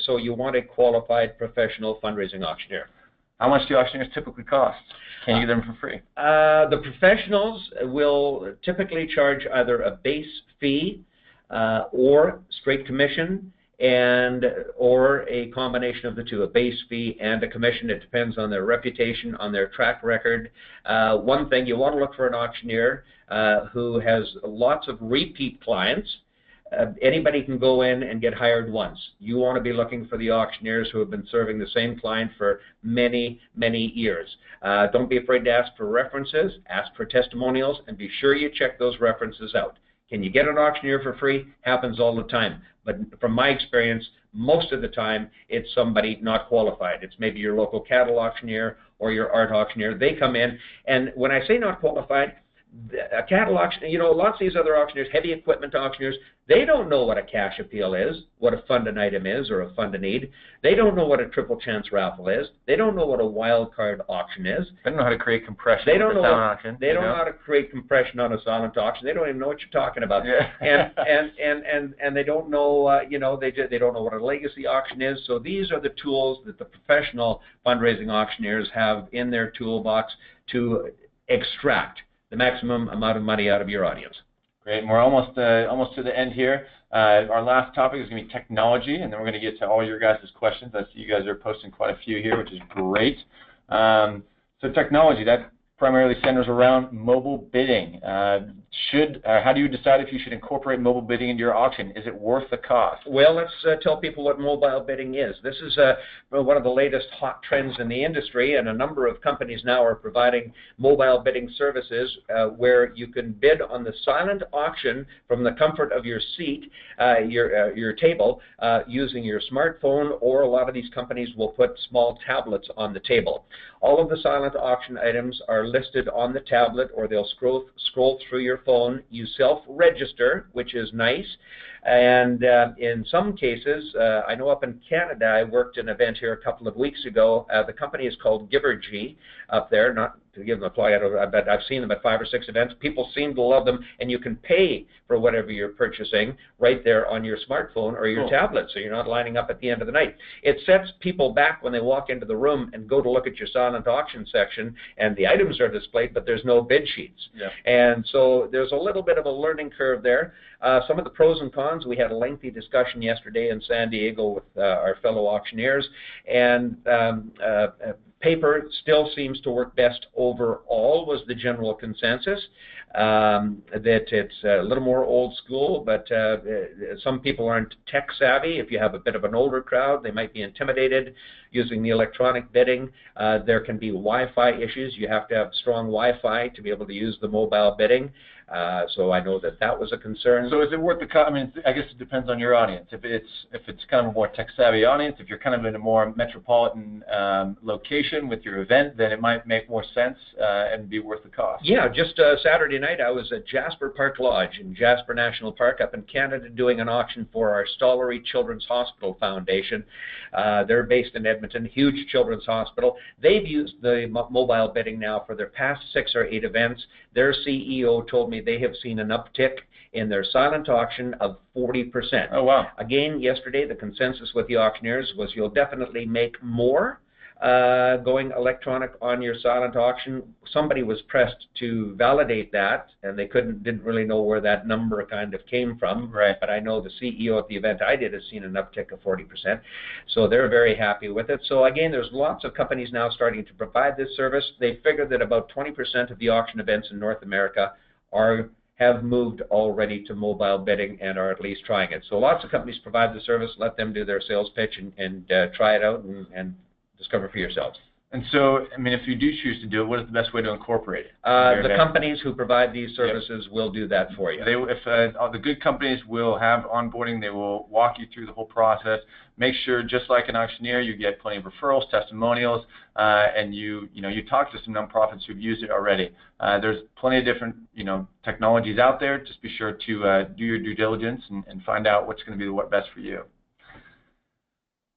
so you want a qualified professional fundraising auctioneer. How much do auctioneers typically cost? Can you get them for free? The professionals will typically charge either a base fee or straight commission, or a combination of the two, a base fee and a commission. It depends on their reputation, on their track record. One thing, you want to look for an auctioneer who has lots of repeat clients. Anybody can go in and get hired once. You want to be looking for the auctioneers who have been serving the same client for many, many years. Don't be afraid to ask for references, ask for testimonials, and be sure you check those references out. Can you get an auctioneer for free? Happens all the time. But from my experience, most of the time, it's somebody not qualified. It's maybe your local cattle auctioneer or your art auctioneer. They come in, and when I say not qualified, a cattle auction, lots of these other auctioneers, heavy equipment auctioneers, they don't know what a cash appeal is, what a fund an item is or a fund a need. They don't know what a triple chance raffle is. They don't know what a wild card auction is. They don't know how to create compression. They don't know how to create compression on a silent auction. They don't even know what you're talking about. Yeah. and they don't know they don't know what a legacy auction is. So these are the tools that the professional fundraising auctioneers have in their toolbox to extract the maximum amount of money out of your audience. Great, and we're almost to the end here. Our last topic is going to be technology, and then we're going to get to all your guys' questions. I see you guys are posting quite a few here, which is great. So technology, that primarily centers around mobile bidding. How do you decide if you should incorporate mobile bidding into your auction? Is it worth the cost? Well, let's tell people what mobile bidding is. This is one of the latest hot trends in the industry, and a number of companies now are providing mobile bidding services where you can bid on the silent auction from the comfort of your seat, your table, using your smartphone, or a lot of these companies will put small tablets on the table. All of the silent auction items are listed on the tablet, or they'll scroll through your phone. You self-register, which is nice. And in some cases, I know up in Canada, I worked an event here a couple of weeks ago. The company is called Givergy up there. Not to give them a plug, but I've seen them at 5 or 6 events. People seem to love them, and you can pay for whatever you're purchasing right there on your smartphone or your tablet, so you're not lining up at the end of the night. It sets people back when they walk into the room and go to look at your silent auction section, and the items are displayed, but there's no bid sheets. Yeah. And so there's a little bit of a learning curve there. Some of the pros and cons, we had a lengthy discussion yesterday in San Diego with our fellow auctioneers, and paper still seems to work best overall, was the general consensus. That it's a little more old school, but some people aren't tech savvy. If you have a bit of an older crowd, they might be intimidated using the electronic bidding. There can be Wi-Fi issues. You have to have strong Wi-Fi to be able to use the mobile bidding. So I know that was a concern. So is it worth the I mean, I guess it depends on your audience. If it's kind of a more tech-savvy audience, if you're kind of in a more metropolitan location with your event, then it might make more sense and be worth the cost. Yeah, just Saturday night I was at Jasper Park Lodge in Jasper National Park up in Canada doing an auction for our Stollery Children's Hospital Foundation. They're based in Edmonton, huge children's hospital. They've used the mobile bidding now for their past 6 or 8 events. Their CEO told me they have seen an uptick in their silent auction of 40%. Oh, wow. Again, yesterday the consensus with the auctioneers was you'll definitely make more going electronic on your silent auction. Somebody was pressed to validate that, and they didn't really know where that number kind of came from. Right. But I know the CEO at the event I did has seen an uptick of 40%. So they're very happy with it. So again, there's lots of companies now starting to provide this service. They figure that about 20% of the auction events in North America have moved already to mobile bidding and are at least trying it. So lots of companies provide the service. Let them do their sales pitch and try it out and discover for yourselves. And so, I mean, if you do choose to do it, what is the best way to incorporate it? The companies who provide these services will do that for you. The good companies will have onboarding. They will walk you through the whole process. Make sure, just like an auctioneer, you get plenty of referrals, testimonials, and you talk to some nonprofits who've used it already. There's plenty of different technologies out there. Just be sure to do your due diligence and find out what's going to be the best for you.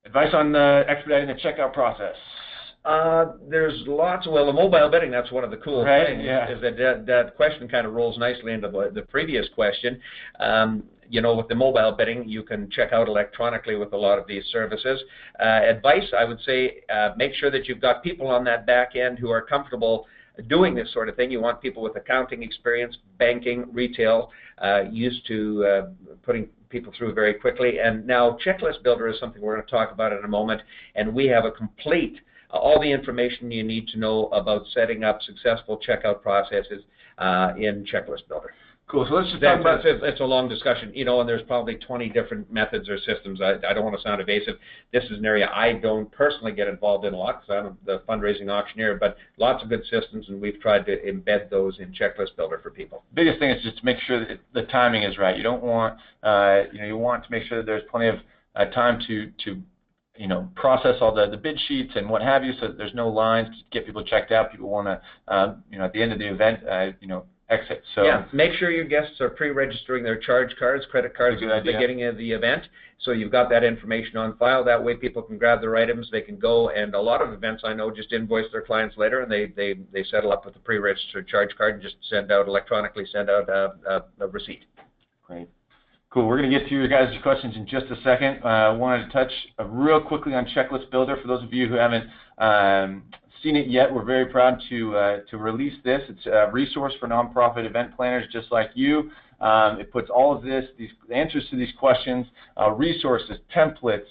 Advice on expediting the checkout process. There's lots of, the mobile bidding, that's one of the cool things, yeah. Is that question kind of rolls nicely into the previous question. With the mobile bidding, you can check out electronically with a lot of these services. Advice, I would say, make sure that you've got people on that back end who are comfortable doing this sort of thing. You want people with accounting experience, banking, retail, used to putting people through very quickly. And now Checklist Builder is something we're going to talk about in a moment, and we have a complete, all the information you need to know about setting up successful checkout processes in Checklist Builder. Cool. So let's just talk about it's a long discussion, and there's probably 20 different methods or systems. I don't want to sound evasive. This is an area I don't personally get involved in a lot because I'm the fundraising auctioneer, but lots of good systems, and we've tried to embed those in Checklist Builder for people. Biggest thing is just to make sure that the timing is right. You don't want, you want to make sure that there's plenty of time to process all the bid sheets and what have you, so that there's no lines to get people checked out. People want to, at the end of the event, exit. So yeah, make sure your guests are pre-registering their charge cards, credit cards at the beginning of the event, so you've got that information on file. That way people can grab their items, they can go, and a lot of events I know just invoice their clients later, and they settle up with a pre-registered charge card and just electronically send out a receipt. Great. Cool. We're going to get to your guys' questions in just a second. I wanted to touch real quickly on Checklist Builder. For those of you who haven't seen it yet, we're very proud to release this. It's a resource for nonprofit event planners just like you. It puts all of the answers to these questions, resources, templates,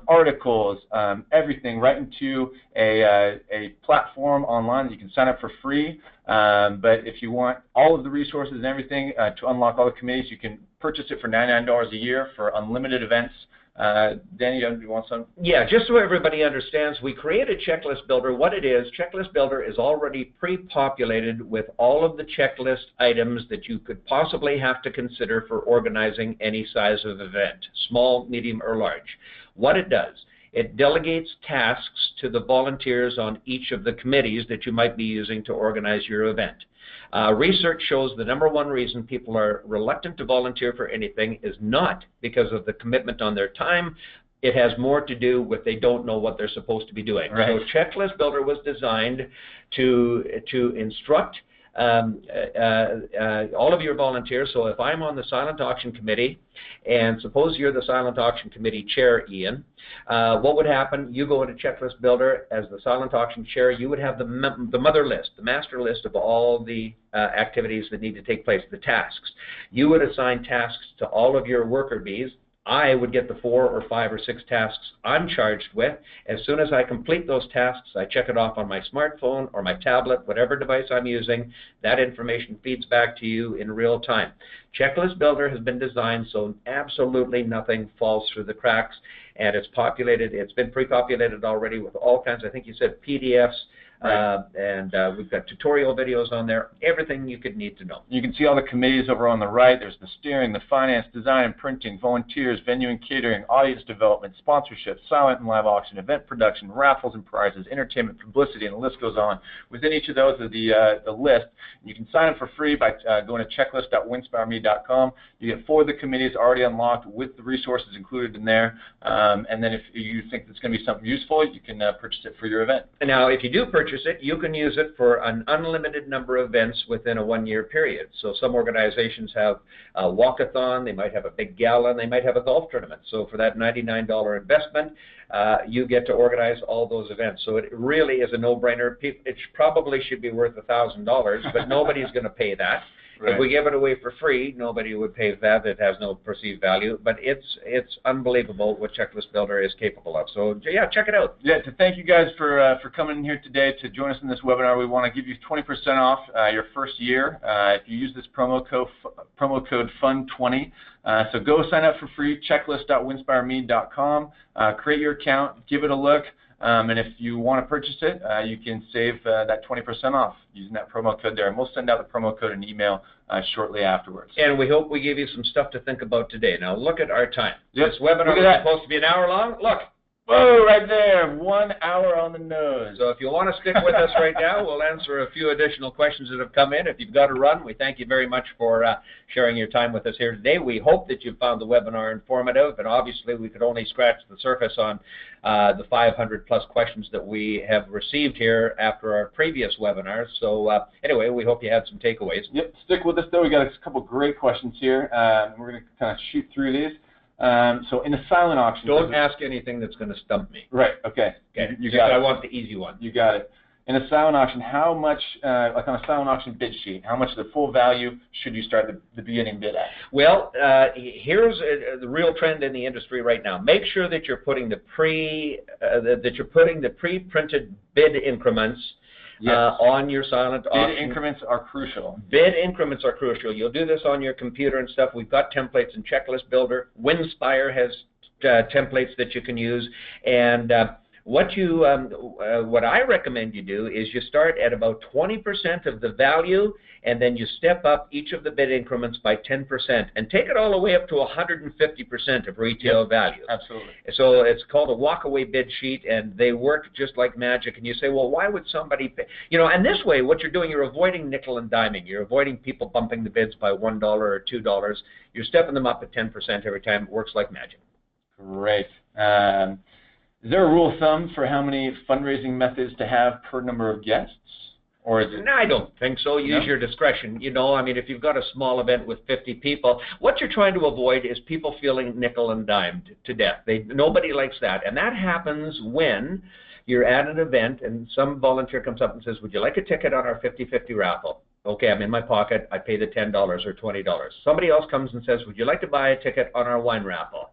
articles, everything right into a platform online that you can sign up for free. But if you want all of the resources and everything to unlock all the committees, you can purchase it for $99 a year for unlimited events. Danny, do you want some? Yeah, just so everybody understands, we created Checklist Builder. What it is, Checklist Builder is already pre-populated with all of the checklist items that you could possibly have to consider for organizing any size of event, small, medium, or large. What it does, it delegates tasks to the volunteers on each of the committees that you might be using to organize your event. Research shows the #1 reason people are reluctant to volunteer for anything is not because of the commitment on their time. It has more to do with they don't know what they're supposed to be doing. Right. So Checklist Builder was designed to instruct all of your volunteers. So if I'm on the silent auction committee, and suppose you're the silent auction committee chair, Ian, what would happen? You go into Checklist Builder as the silent auction chair. You would have the mother list, the master list of all the activities that need to take place, the tasks. You would assign tasks to all of your worker bees. I would get the 4 or 5 or 6 tasks I'm charged with. As soon as I complete those tasks, I check it off on my smartphone or my tablet, whatever device I'm using. That information feeds back to you in real time. Checklist Builder has been designed so absolutely nothing falls through the cracks, and it's populated. It's been pre-populated already with all kinds, I think you said PDFs, and we've got tutorial videos on there, everything you could need to know. You can see all the committees over on the right. There's the steering, the finance, design and printing, volunteers, venue and catering, audience development, sponsorship, silent and live auction, event production, raffles and prizes, entertainment, publicity, and the list goes on. Within each of those is the list. You can sign up for free by going to checklist.winspireme.com. You get 4 of the committees already unlocked with the resources included in there. And then if you think it's going to be something useful, you can purchase it for your event. Now, if you do purchase it, you can use it for an unlimited number of events within a 1-year period. So some organizations have a walkathon, they might have a big gala, and they might have a golf tournament. So for that $99 investment, you get to organize all those events. So it really is a no-brainer. It probably should be worth $1,000, but nobody's going to pay that. Right. If we give it away for free, nobody would pay that. It has no perceived value, but it's unbelievable what Checklist Builder is capable of. So yeah, check it out. Yeah, to thank you guys for coming in here today to join us in this webinar. We want to give you 20% off your first year if you use this promo code FUN20. So go sign up for free, checklist.winspireme.com. Create your account, give it a look. And if you want to purchase it, you can save that 20% off using that promo code there. And we'll send out the promo code in email shortly afterwards. And we hope we gave you some stuff to think about today. Now look at our time. Yep. This webinar is supposed to be an hour long. Look. Whoa, right there, 1 hour on the nose. So if you want to stick with us right now, we'll answer a few additional questions that have come in. If you've got to run, we thank you very much for sharing your time with us here today. We hope that you found the webinar informative, and obviously we could only scratch the surface on the 500+ questions that we have received here after our previous webinars. So anyway, we hope you had some takeaways. Yep, stick with us though. We got a couple great questions here. We're going to kind of shoot through these. So in a silent auction, don't ask anything that's going to stump me. Right. Okay. Okay. You got it. I want the easy one. You got it. In a silent auction, how much, like on a silent auction bid sheet, how much of the full value should you start the beginning bid at? Well, here's the real trend in the industry right now. Make sure that you're putting the pre-printed bid increments. Yes. On your silent auction. Bid increments are crucial. Bid increments are crucial. You'll do this on your computer and stuff. We've got templates in Checklist Builder. Winspire has templates that you can use. And what I recommend you do is you start at about 20% of the value, and then you step up each of the bid increments by 10% and take it all the way up to 150% of retail value. Absolutely. So it's called a walk-away bid sheet, and they work just like magic. And you say, well, why would somebody pay? You know, and this way, what you're doing, you're avoiding nickel and diming. You're avoiding people bumping the bids by $1 or $2. You're stepping them up at 10% every time. It works like magic. Great. Is there a rule of thumb for how many fundraising methods to have per number of guests? Or is it? No, I don't think so. Use your discretion. You know, I mean, if you've got a small event with 50 people, what you're trying to avoid is people feeling nickel and dimed to death. Nobody likes that. And that happens when you're at an event and some volunteer comes up and says, would you like a ticket on our 50-50 raffle? Okay, I'm in my pocket. I pay the $10 or $20. Somebody else comes and says, would you like to buy a ticket on our wine raffle?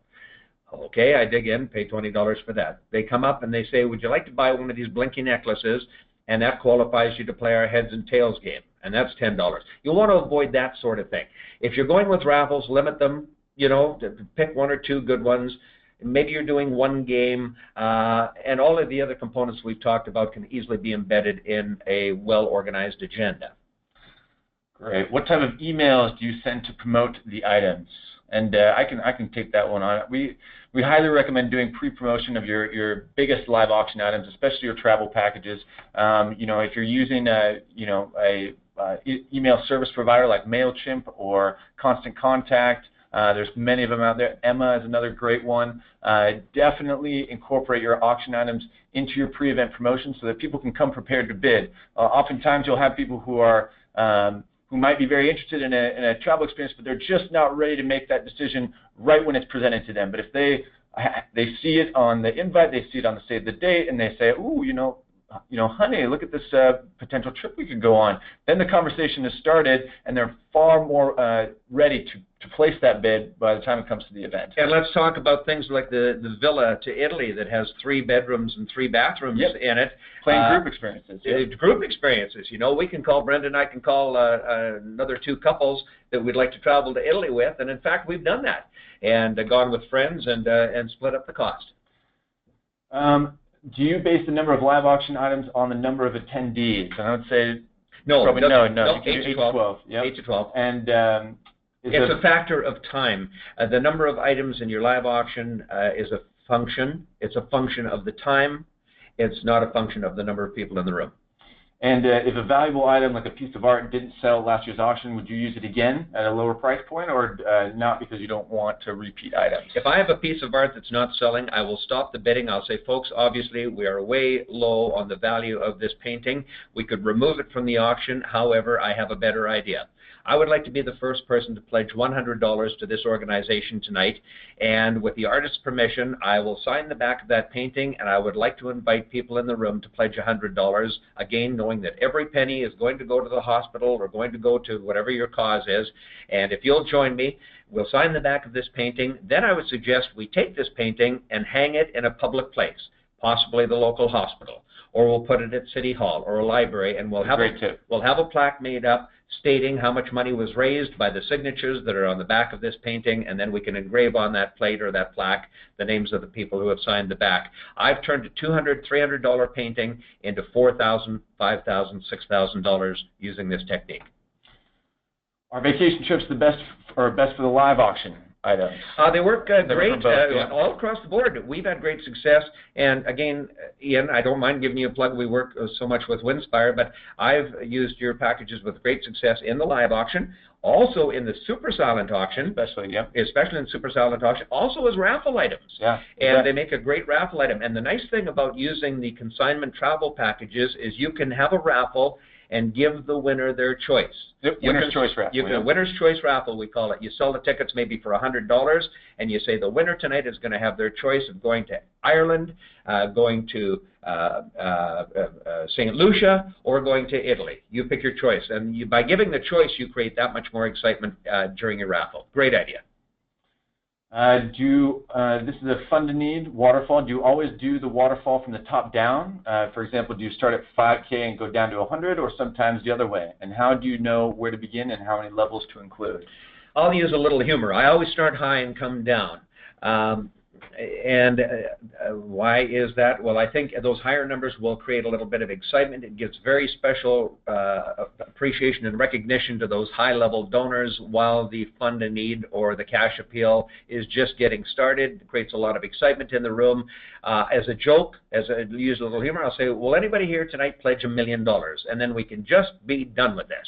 Okay, I dig in, pay $20 for that. They come up and they say, would you like to buy one of these blinky necklaces? And that qualifies you to play our heads and tails game, and that's $10. You'll want to avoid that sort of thing. If you're going with raffles, limit them, you know, pick 1 or 2 good ones. Maybe you're doing 1 game, and all of the other components we've talked about can easily be embedded in a well-organized agenda. Great. What type of emails do you send to promote the items? And I can take that one on. We highly recommend doing pre-promotion of your biggest live auction items, especially your travel packages. You know, if you're using a email service provider like MailChimp or Constant Contact, there's many of them out there. Emma is another great one. Definitely incorporate your auction items into your pre-event promotion so that people can come prepared to bid. Oftentimes you'll have people who are who might be very interested in a travel experience, but they're just not ready to make that decision right when it's presented to them. But if they see it on the invite, they see it on the save the date, and they say, ooh, you know, honey, look at this potential trip we could go on. Then the conversation is started, and they're far more ready to place that bid by the time it comes to the event. And let's talk about things like the villa to Italy that has 3 bedrooms and 3 bathrooms in it. Playing group experiences. Group experiences. You know, we can call, Brenda and I can call another 2 couples that we'd like to travel to Italy with, and in fact, we've done that and gone with friends and split up the cost. do you base the number of live auction items on the number of attendees? And I would say no, probably no. You can 8 do to 12. Yep. 8 to 12. And it's a factor of time. The number of items in your live auction is a function. It's a function of the time. It's not a function of the number of people in the room. And if a valuable item like a piece of art didn't sell at last year's auction, would you use it again at a lower price point, or not because you don't want to repeat items? If I have a piece of art that's not selling, I will stop the bidding. I'll say, folks, obviously we are way low on the value of this painting. We could remove it from the auction. However, I have a better idea. I would like to be the first person to pledge $100 to this organization tonight, and with the artist's permission, I will sign the back of that painting, and I would like to invite people in the room to pledge $100, again, knowing that every penny is going to go to the hospital or going to go to whatever your cause is, and if you'll join me, we'll sign the back of this painting. Then I would suggest we take this painting and hang it in a public place, possibly the local hospital, or we'll put it at City Hall or a library, and we'll have a plaque made up stating how much money was raised by the signatures that are on the back of this painting, and then we can engrave on that plate or that plaque the names of the people who have signed the back. I've turned a $200, $300 painting into $4,000, $5,000, $6,000 using this technique. Are vacation trips the best for the live auction items? They work great both, all across the board. We've had great success, and again, Ian, I don't mind giving you a plug. We work so much with Winspire, but I've used your packages with great success in the live auction, also in the super silent auction, especially in super silent auction, also as raffle items. And they make a great raffle item. And the nice thing about using the consignment travel packages is you can have a raffle and give the winner their choice. Winner's choice raffle. Winner's choice raffle, we call it. You sell the tickets maybe for $100, and you say the winner tonight is going to have their choice of going to Ireland, going to St. Lucia, or going to Italy. You pick your choice. And by giving the choice, you create that much more excitement during your raffle. Great idea. This is a fund to need waterfall. Do you always do the waterfall from the top down? For example, do you start at 5K and go down to 100, or sometimes the other way? And how do you know where to begin and how many levels to include? I'll use a little humor. I always start high and come down. Why is that? Well, I think those higher numbers will create a little bit of excitement. It gives very special appreciation and recognition to those high-level donors, while the fund in need or the cash appeal is just getting started. It creates a lot of excitement in the room. As a joke, as I use a little humor, I'll say, will anybody here tonight pledge $1 million? And then we can just be done with this.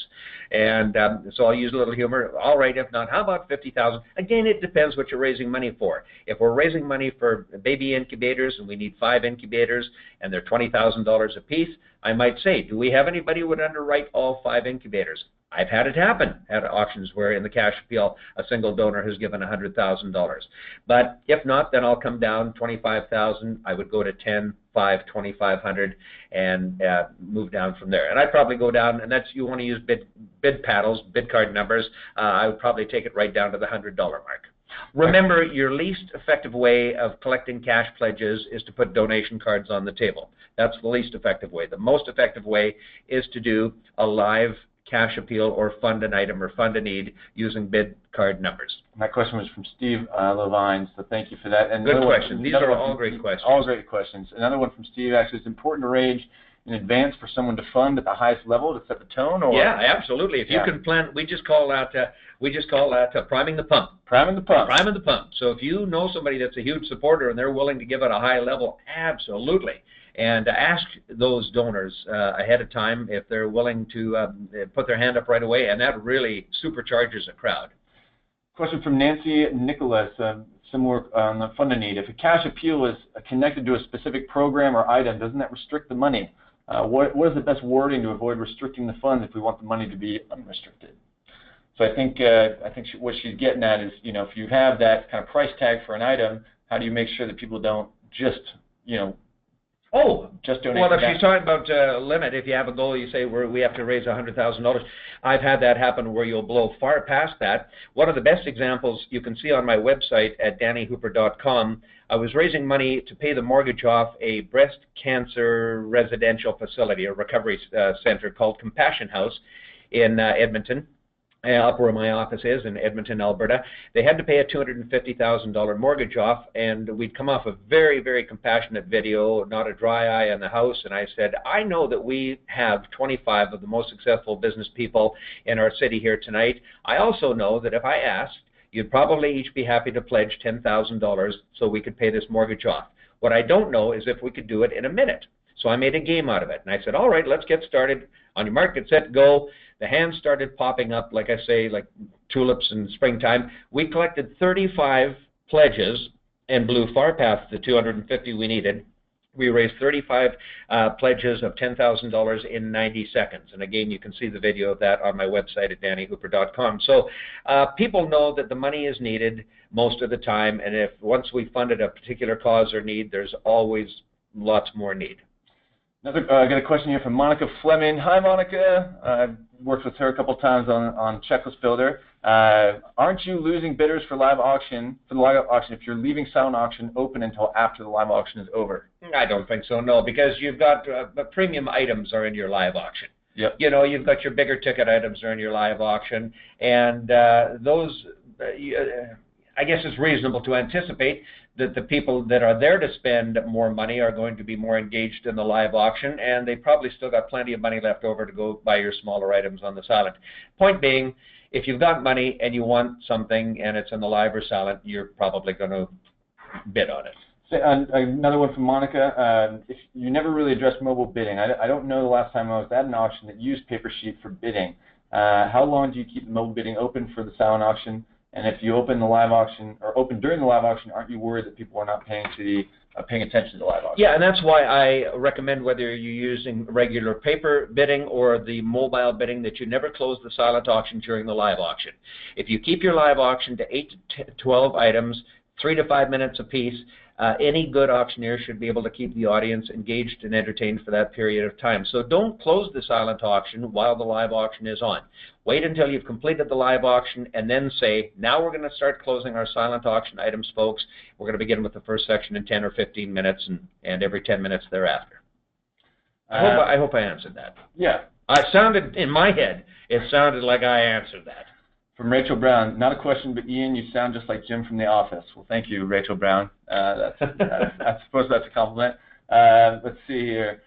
And so I'll use a little humor. All right, if not, how about $50,000? Again, it depends what you're raising money for. If we're raising money for baby incubators and we need 5 incubators and they're $20,000 a piece, I might say, do we have anybody who would underwrite all 5 incubators? I've had it happen at auctions where in the cash appeal a single donor has given $100,000. But if not, then I'll come down $25,000. I would go to 10, 5, 2,500 and move down from there. And I'd probably go down, and that's, you want to use bid paddles, bid card numbers. I would probably take it right down to the $100 mark. Remember, your least effective way of collecting cash pledges is to put donation cards on the table. That's the least effective way. The most effective way is to do a live cash appeal or fund an item or fund a need using bid card numbers. That question was from Steve Levine, so thank you for that. And good question. These are all great questions. All great questions. Another one from Steve, actually, it's important to arrange in advance for someone to fund at the highest level to set the tone? Or? Yeah, absolutely. If you can plan, we just call that priming the pump. Priming the pump. Priming the pump. So if you know somebody that's a huge supporter and they're willing to give at a high level, absolutely. And ask those donors ahead of time if they're willing to put their hand up right away, and that really supercharges a crowd. Question from Nancy Nicholas, similar on the fund a need. If a cash appeal is connected to a specific program or item, doesn't that restrict the money? What is the best wording to avoid restricting the funds if we want the money to be unrestricted? So I think what she's getting at is, you know, if you have that kind of price tag for an item, how do you make sure that people don't just, you know, just donate? Well, if she's talking about limit, if you have a goal, you say we have to raise $100,000. I've had that happen where you'll blow far past that. One of the best examples you can see on my website at dannyhooper.com, I was raising money to pay the mortgage off a breast cancer residential facility, a recovery center called Compassion House in Edmonton. up where my office is in Edmonton, Alberta. They had to pay a $250,000 mortgage off, and we'd come off a very, very compassionate video, not a dry eye on the house, and I said, I know that we have 25 of the most successful business people in our city here tonight. I also know that if I asked, you'd probably each be happy to pledge $10,000 so we could pay this mortgage off. What I don't know is if we could do it in a minute. So I made a game out of it, and I said, all right, let's get started. On your mark, get set, go. The hands started popping up, like I say, like tulips in springtime. We collected 35 pledges and blew far past the 250 we needed. We raised 35 pledges of $10,000 in 90 seconds. And again, you can see the video of that on my website at dannyhooper.com. So people know that the money is needed most of the time, and if once we funded a particular cause or need, there's always lots more need. I got a question here from Monica Fleming. Hi, Monica. I've worked with her a couple times on Checklist Builder. Aren't you losing bidders for the live auction if you're leaving silent auction open until after the live auction is over? I don't think so, no, because you've got premium items are in your live auction. Yep. You know, you've got your bigger ticket items are in your live auction, and those, I guess it's reasonable to anticipate that the people that are there to spend more money are going to be more engaged in the live auction, and they probably still got plenty of money left over to go buy your smaller items on the silent. Point being, if you've got money and you want something and it's in the live or silent, you're probably going to bid on it. Another one from Monica. If you never really addressed mobile bidding. I don't know the last time I was at an auction that used paper sheet for bidding. How long do you keep mobile bidding open for the silent auction? And if you open the live auction or open during the live auction, aren't you worried that people are not paying attention to the live auction? Yeah, and that's why I recommend whether you're using regular paper bidding or the mobile bidding that you never close the silent auction during the live auction. If you keep your live auction to 8 to 12 items, 3 to 5 minutes apiece, any good auctioneer should be able to keep the audience engaged and entertained for that period of time. So don't close the silent auction while the live auction is on. Wait until you've completed the live auction and then say, now we're going to start closing our silent auction items, folks. We're going to begin with the first section in 10 or 15 minutes and every 10 minutes thereafter. I hope I answered that. Yeah. In my head, it sounded like I answered that. From Rachel Brown, not a question, but Ian, you sound just like Jim from The Office. Well, thank you, Rachel Brown. I suppose that's a compliment. Let's see here.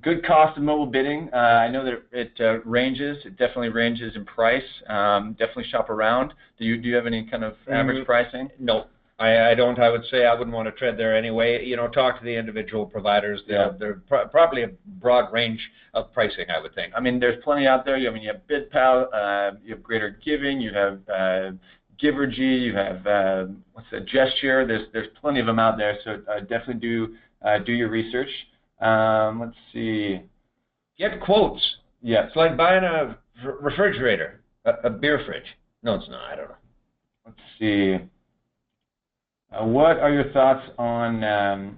Good cost of mobile bidding. I know that it ranges. It definitely ranges in price. Definitely shop around. Do you have any kind of average pricing? No. I don't. I would say I wouldn't want to tread there anyway. You know, talk to the individual providers. They're probably a broad range of pricing, I would think. I mean, there's plenty out there. You have BidPal, you have Greater Giving, you have Givergy, you have Gesture. There's plenty of them out there. So definitely do your research. Let's see. Get quotes. Yeah. It's like buying a refrigerator, a beer fridge. No, it's not. I don't know. Let's see. What are your thoughts on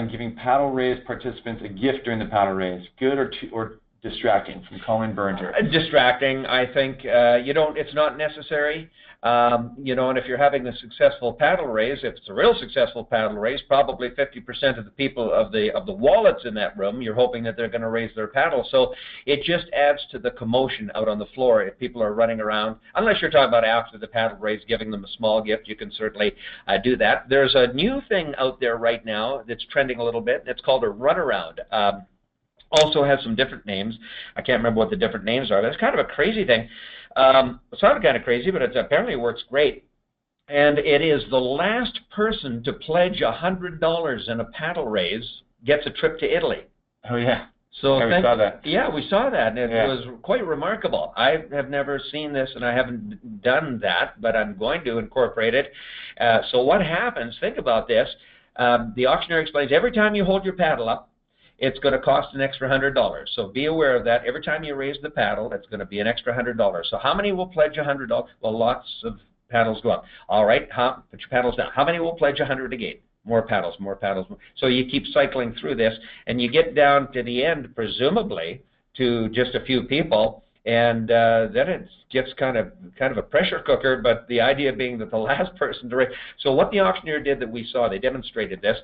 giving paddle raise participants a gift during the paddle raise? Good or distracting? From Colin Burger. Distracting, I think. It's not necessary. And if you're having a successful paddle raise, if it's a real successful paddle raise, probably 50% of the people of the wallets in that room, you're hoping that they're going to raise their paddle. So it just adds to the commotion out on the floor if people are running around. Unless you're talking about after the paddle raise, giving them a small gift, you can certainly do that. There's a new thing out there right now that's trending a little bit. It's called a runaround. Also has some different names. I can't remember what the different names are. That's kind of a crazy thing. It sounded kind of crazy, but it apparently works great. And it is the last person to pledge $100 in a paddle raise gets a trip to Italy. Oh, yeah. So we saw that. Yeah, we saw that, and it was quite remarkable. I have never seen this, and I haven't done that, but I'm going to incorporate it. So what happens, think about this. The auctioneer explains every time you hold your paddle up, it's going to cost an extra $100. So be aware of that. Every time you raise the paddle, it's going to be an extra $100. So how many will pledge $100? Well, lots of paddles go up. All right, put your paddles down. How many will pledge $100 again? More paddles, more paddles. More. So you keep cycling through this, and you get down to the end, presumably, to just a few people, and then it gets kind of a pressure cooker, but the idea being that the last person to raise. So what the auctioneer did that we saw, they demonstrated this.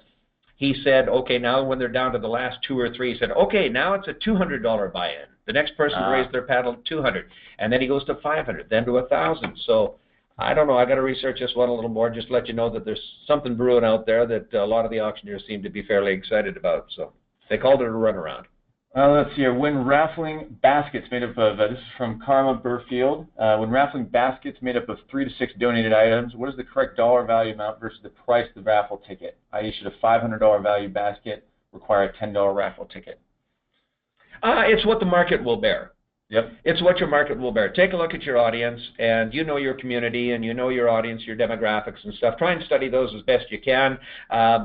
he said, okay, now when they're down to the last 2 or 3, he said, okay, now it's a $200 buy-in. The next person raised their paddle to 200, and then he goes to 500, then to 1,000. So I don't know. I got to research this one a little more. Just to let you know that there's something brewing out there that a lot of the auctioneers seem to be fairly excited about. So they called it a runaround. Let's see here. When raffling baskets made up of, this is from Karma Burfield, when raffling baskets made up of 3 to 6 donated items, what is the correct dollar value amount versus the price of the raffle ticket? I.e., should a $500 value basket require a $10 raffle ticket? It's what the market will bear. Yep. It's what your market will bear. Take a look at your audience, and you know your community, and you know your audience, your demographics and stuff. Try and study those as best you can.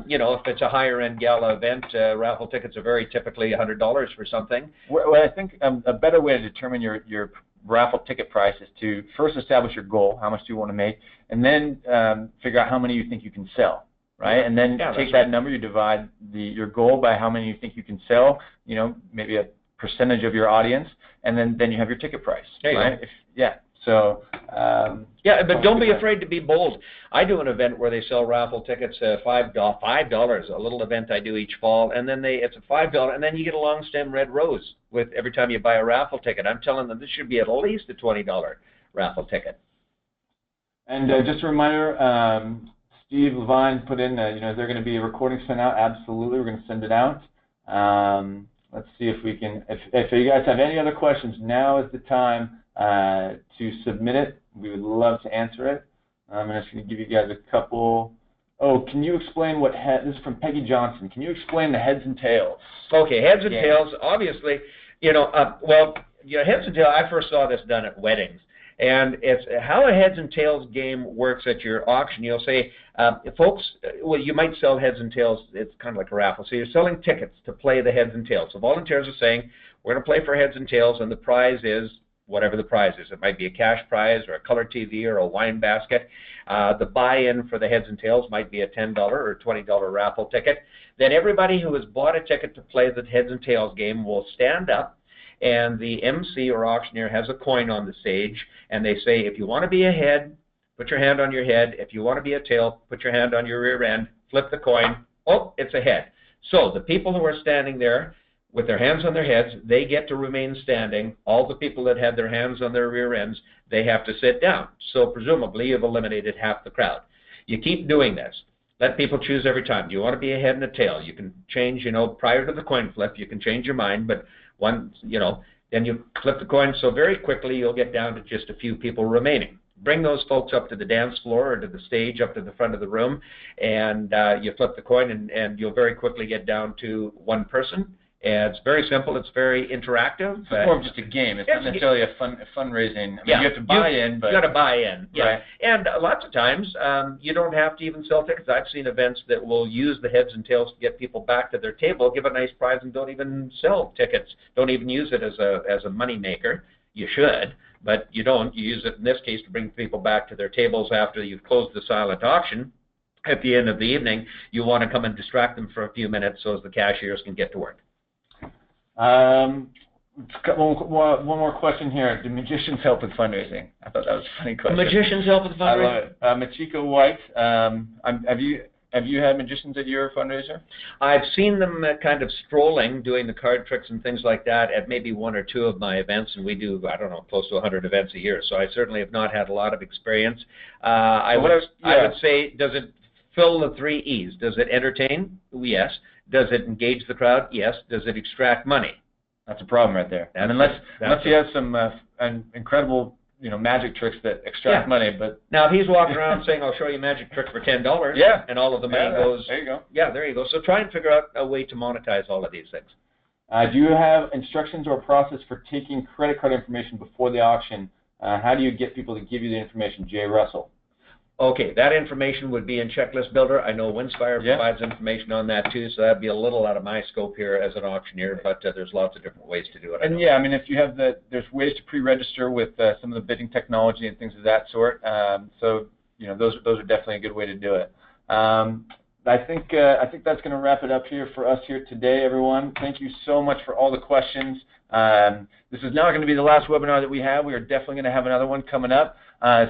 You know, if it's a higher-end gala event, raffle tickets are very typically $100 for something. Well, I think a better way to determine your raffle ticket price is to first establish your goal, how much do you want to make, and then figure out how many you think you can sell, right? And then take that number, you divide your goal by how many you think you can sell, you know, maybe a percentage of your audience, and then you have your ticket price, right? So but don't be afraid to be bold. I do an event where they sell raffle tickets $5, a little event I do each fall, and then it's a $5, and then you get a long stem red rose with every time you buy a raffle ticket. I'm telling them this should be at least a $20 raffle ticket. And just a reminder, Steve Levine put in, you know, is there going to be a recording sent out? Absolutely, we're going to send it out. Let's see if we can, if you guys have any other questions, now is the time to submit it. We would love to answer it. I'm just going to give you guys a couple. Oh, can you explain what this is from Peggy Johnson. Can you explain the heads and tails? Okay, heads and tails, obviously, you know, heads and tails, I first saw this done at weddings. And it's how a heads and tails game works at your auction. You'll say, folks, well, you might sell heads and tails. It's kind of like a raffle. So you're selling tickets to play the heads and tails. So volunteers are saying, we're going to play for heads and tails, and the prize is whatever the prize is. It might be a cash prize or a color TV or a wine basket. The buy-in for the heads and tails might be a $10 or $20 raffle ticket. Then everybody who has bought a ticket to play the heads and tails game will stand up, and the MC or auctioneer has a coin on the stage, and they say, if you want to be a head, put your hand on your head. If you want to be a tail, put your hand on your rear end, flip the coin. Oh, it's a head. So the people who are standing there with their hands on their heads, they get to remain standing. All the people that had their hands on their rear ends, they have to sit down. So presumably you've eliminated half the crowd. You keep doing this. Let people choose every time. Do you want to be a head and a tail? You can change, you know, prior to the coin flip, you can change your mind, but then you flip the coin, so very quickly you'll get down to just a few people remaining. Bring those folks up to the dance floor or to the stage, up to the front of the room, and you flip the coin, and you'll very quickly get down to one person. And it's very simple. It's very interactive. It's more of just a game. It's not necessarily a fundraising. I mean, you have to buy in, but you got to buy in. Yeah, right. And lots of times you don't have to even sell tickets. I've seen events that will use the heads and tails to get people back to their table, give a nice prize, and don't even sell tickets. Don't even use it as a money maker. You should, but you don't. You use it in this case to bring people back to their tables after you've closed the silent auction. At the end of the evening, you want to come and distract them for a few minutes so as the cashiers can get to work. Got one more question here. Do magicians help with fundraising? I thought that was a funny question. Magicians help with fundraising? I love it. Machiko White, have you had magicians at your fundraiser? I've seen them kind of strolling, doing the card tricks and things like that at maybe 1 or 2 of my events, and we do, I don't know, close to 100 events a year, so I certainly have not had a lot of experience. I would say, does it fill the 3 E's? Does it entertain? Yes. Does it engage the crowd? Yes. Does it extract money? That's a problem right there. And unless you have some incredible, you know, magic tricks that extract money, but now if he's walking around saying, "I'll show you a magic trick for $10," and all of the money goes, there you go. Yeah, there you go. So try and figure out a way to monetize all of these things. Do you have instructions or a process for taking credit card information before the auction? How do you get people to give you the information? Jay Russell. Okay, that information would be in Checklist Builder. I know Winspire provides information on that too, so that'd be a little out of my scope here as an auctioneer, but there's lots of different ways to do it. And I mean, if you have there's ways to pre-register with some of the bidding technology and things of that sort. So you know, those are definitely a good way to do it. I think that's going to wrap it up here for us here today, everyone. Thank you so much for all the questions. This is not going to be the last webinar that we have. We are definitely going to have another one coming up,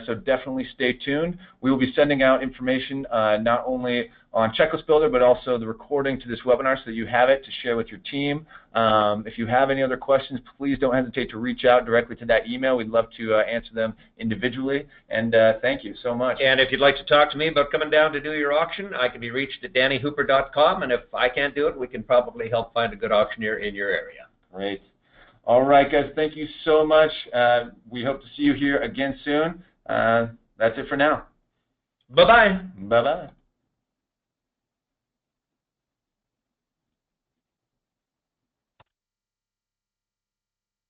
so definitely stay tuned. We will be sending out information not only on Checklist Builder, but also the recording to this webinar so that you have it to share with your team. If you have any other questions, please don't hesitate to reach out directly to that email. We'd love to answer them individually, and thank you so much. And if you'd like to talk to me about coming down to do your auction, I can be reached at dannyhooper.com, and if I can't do it, we can probably help find a good auctioneer in your area. Great. All right, guys, thank you so much. We hope to see you here again soon. That's it for now. Bye-bye. Bye-bye.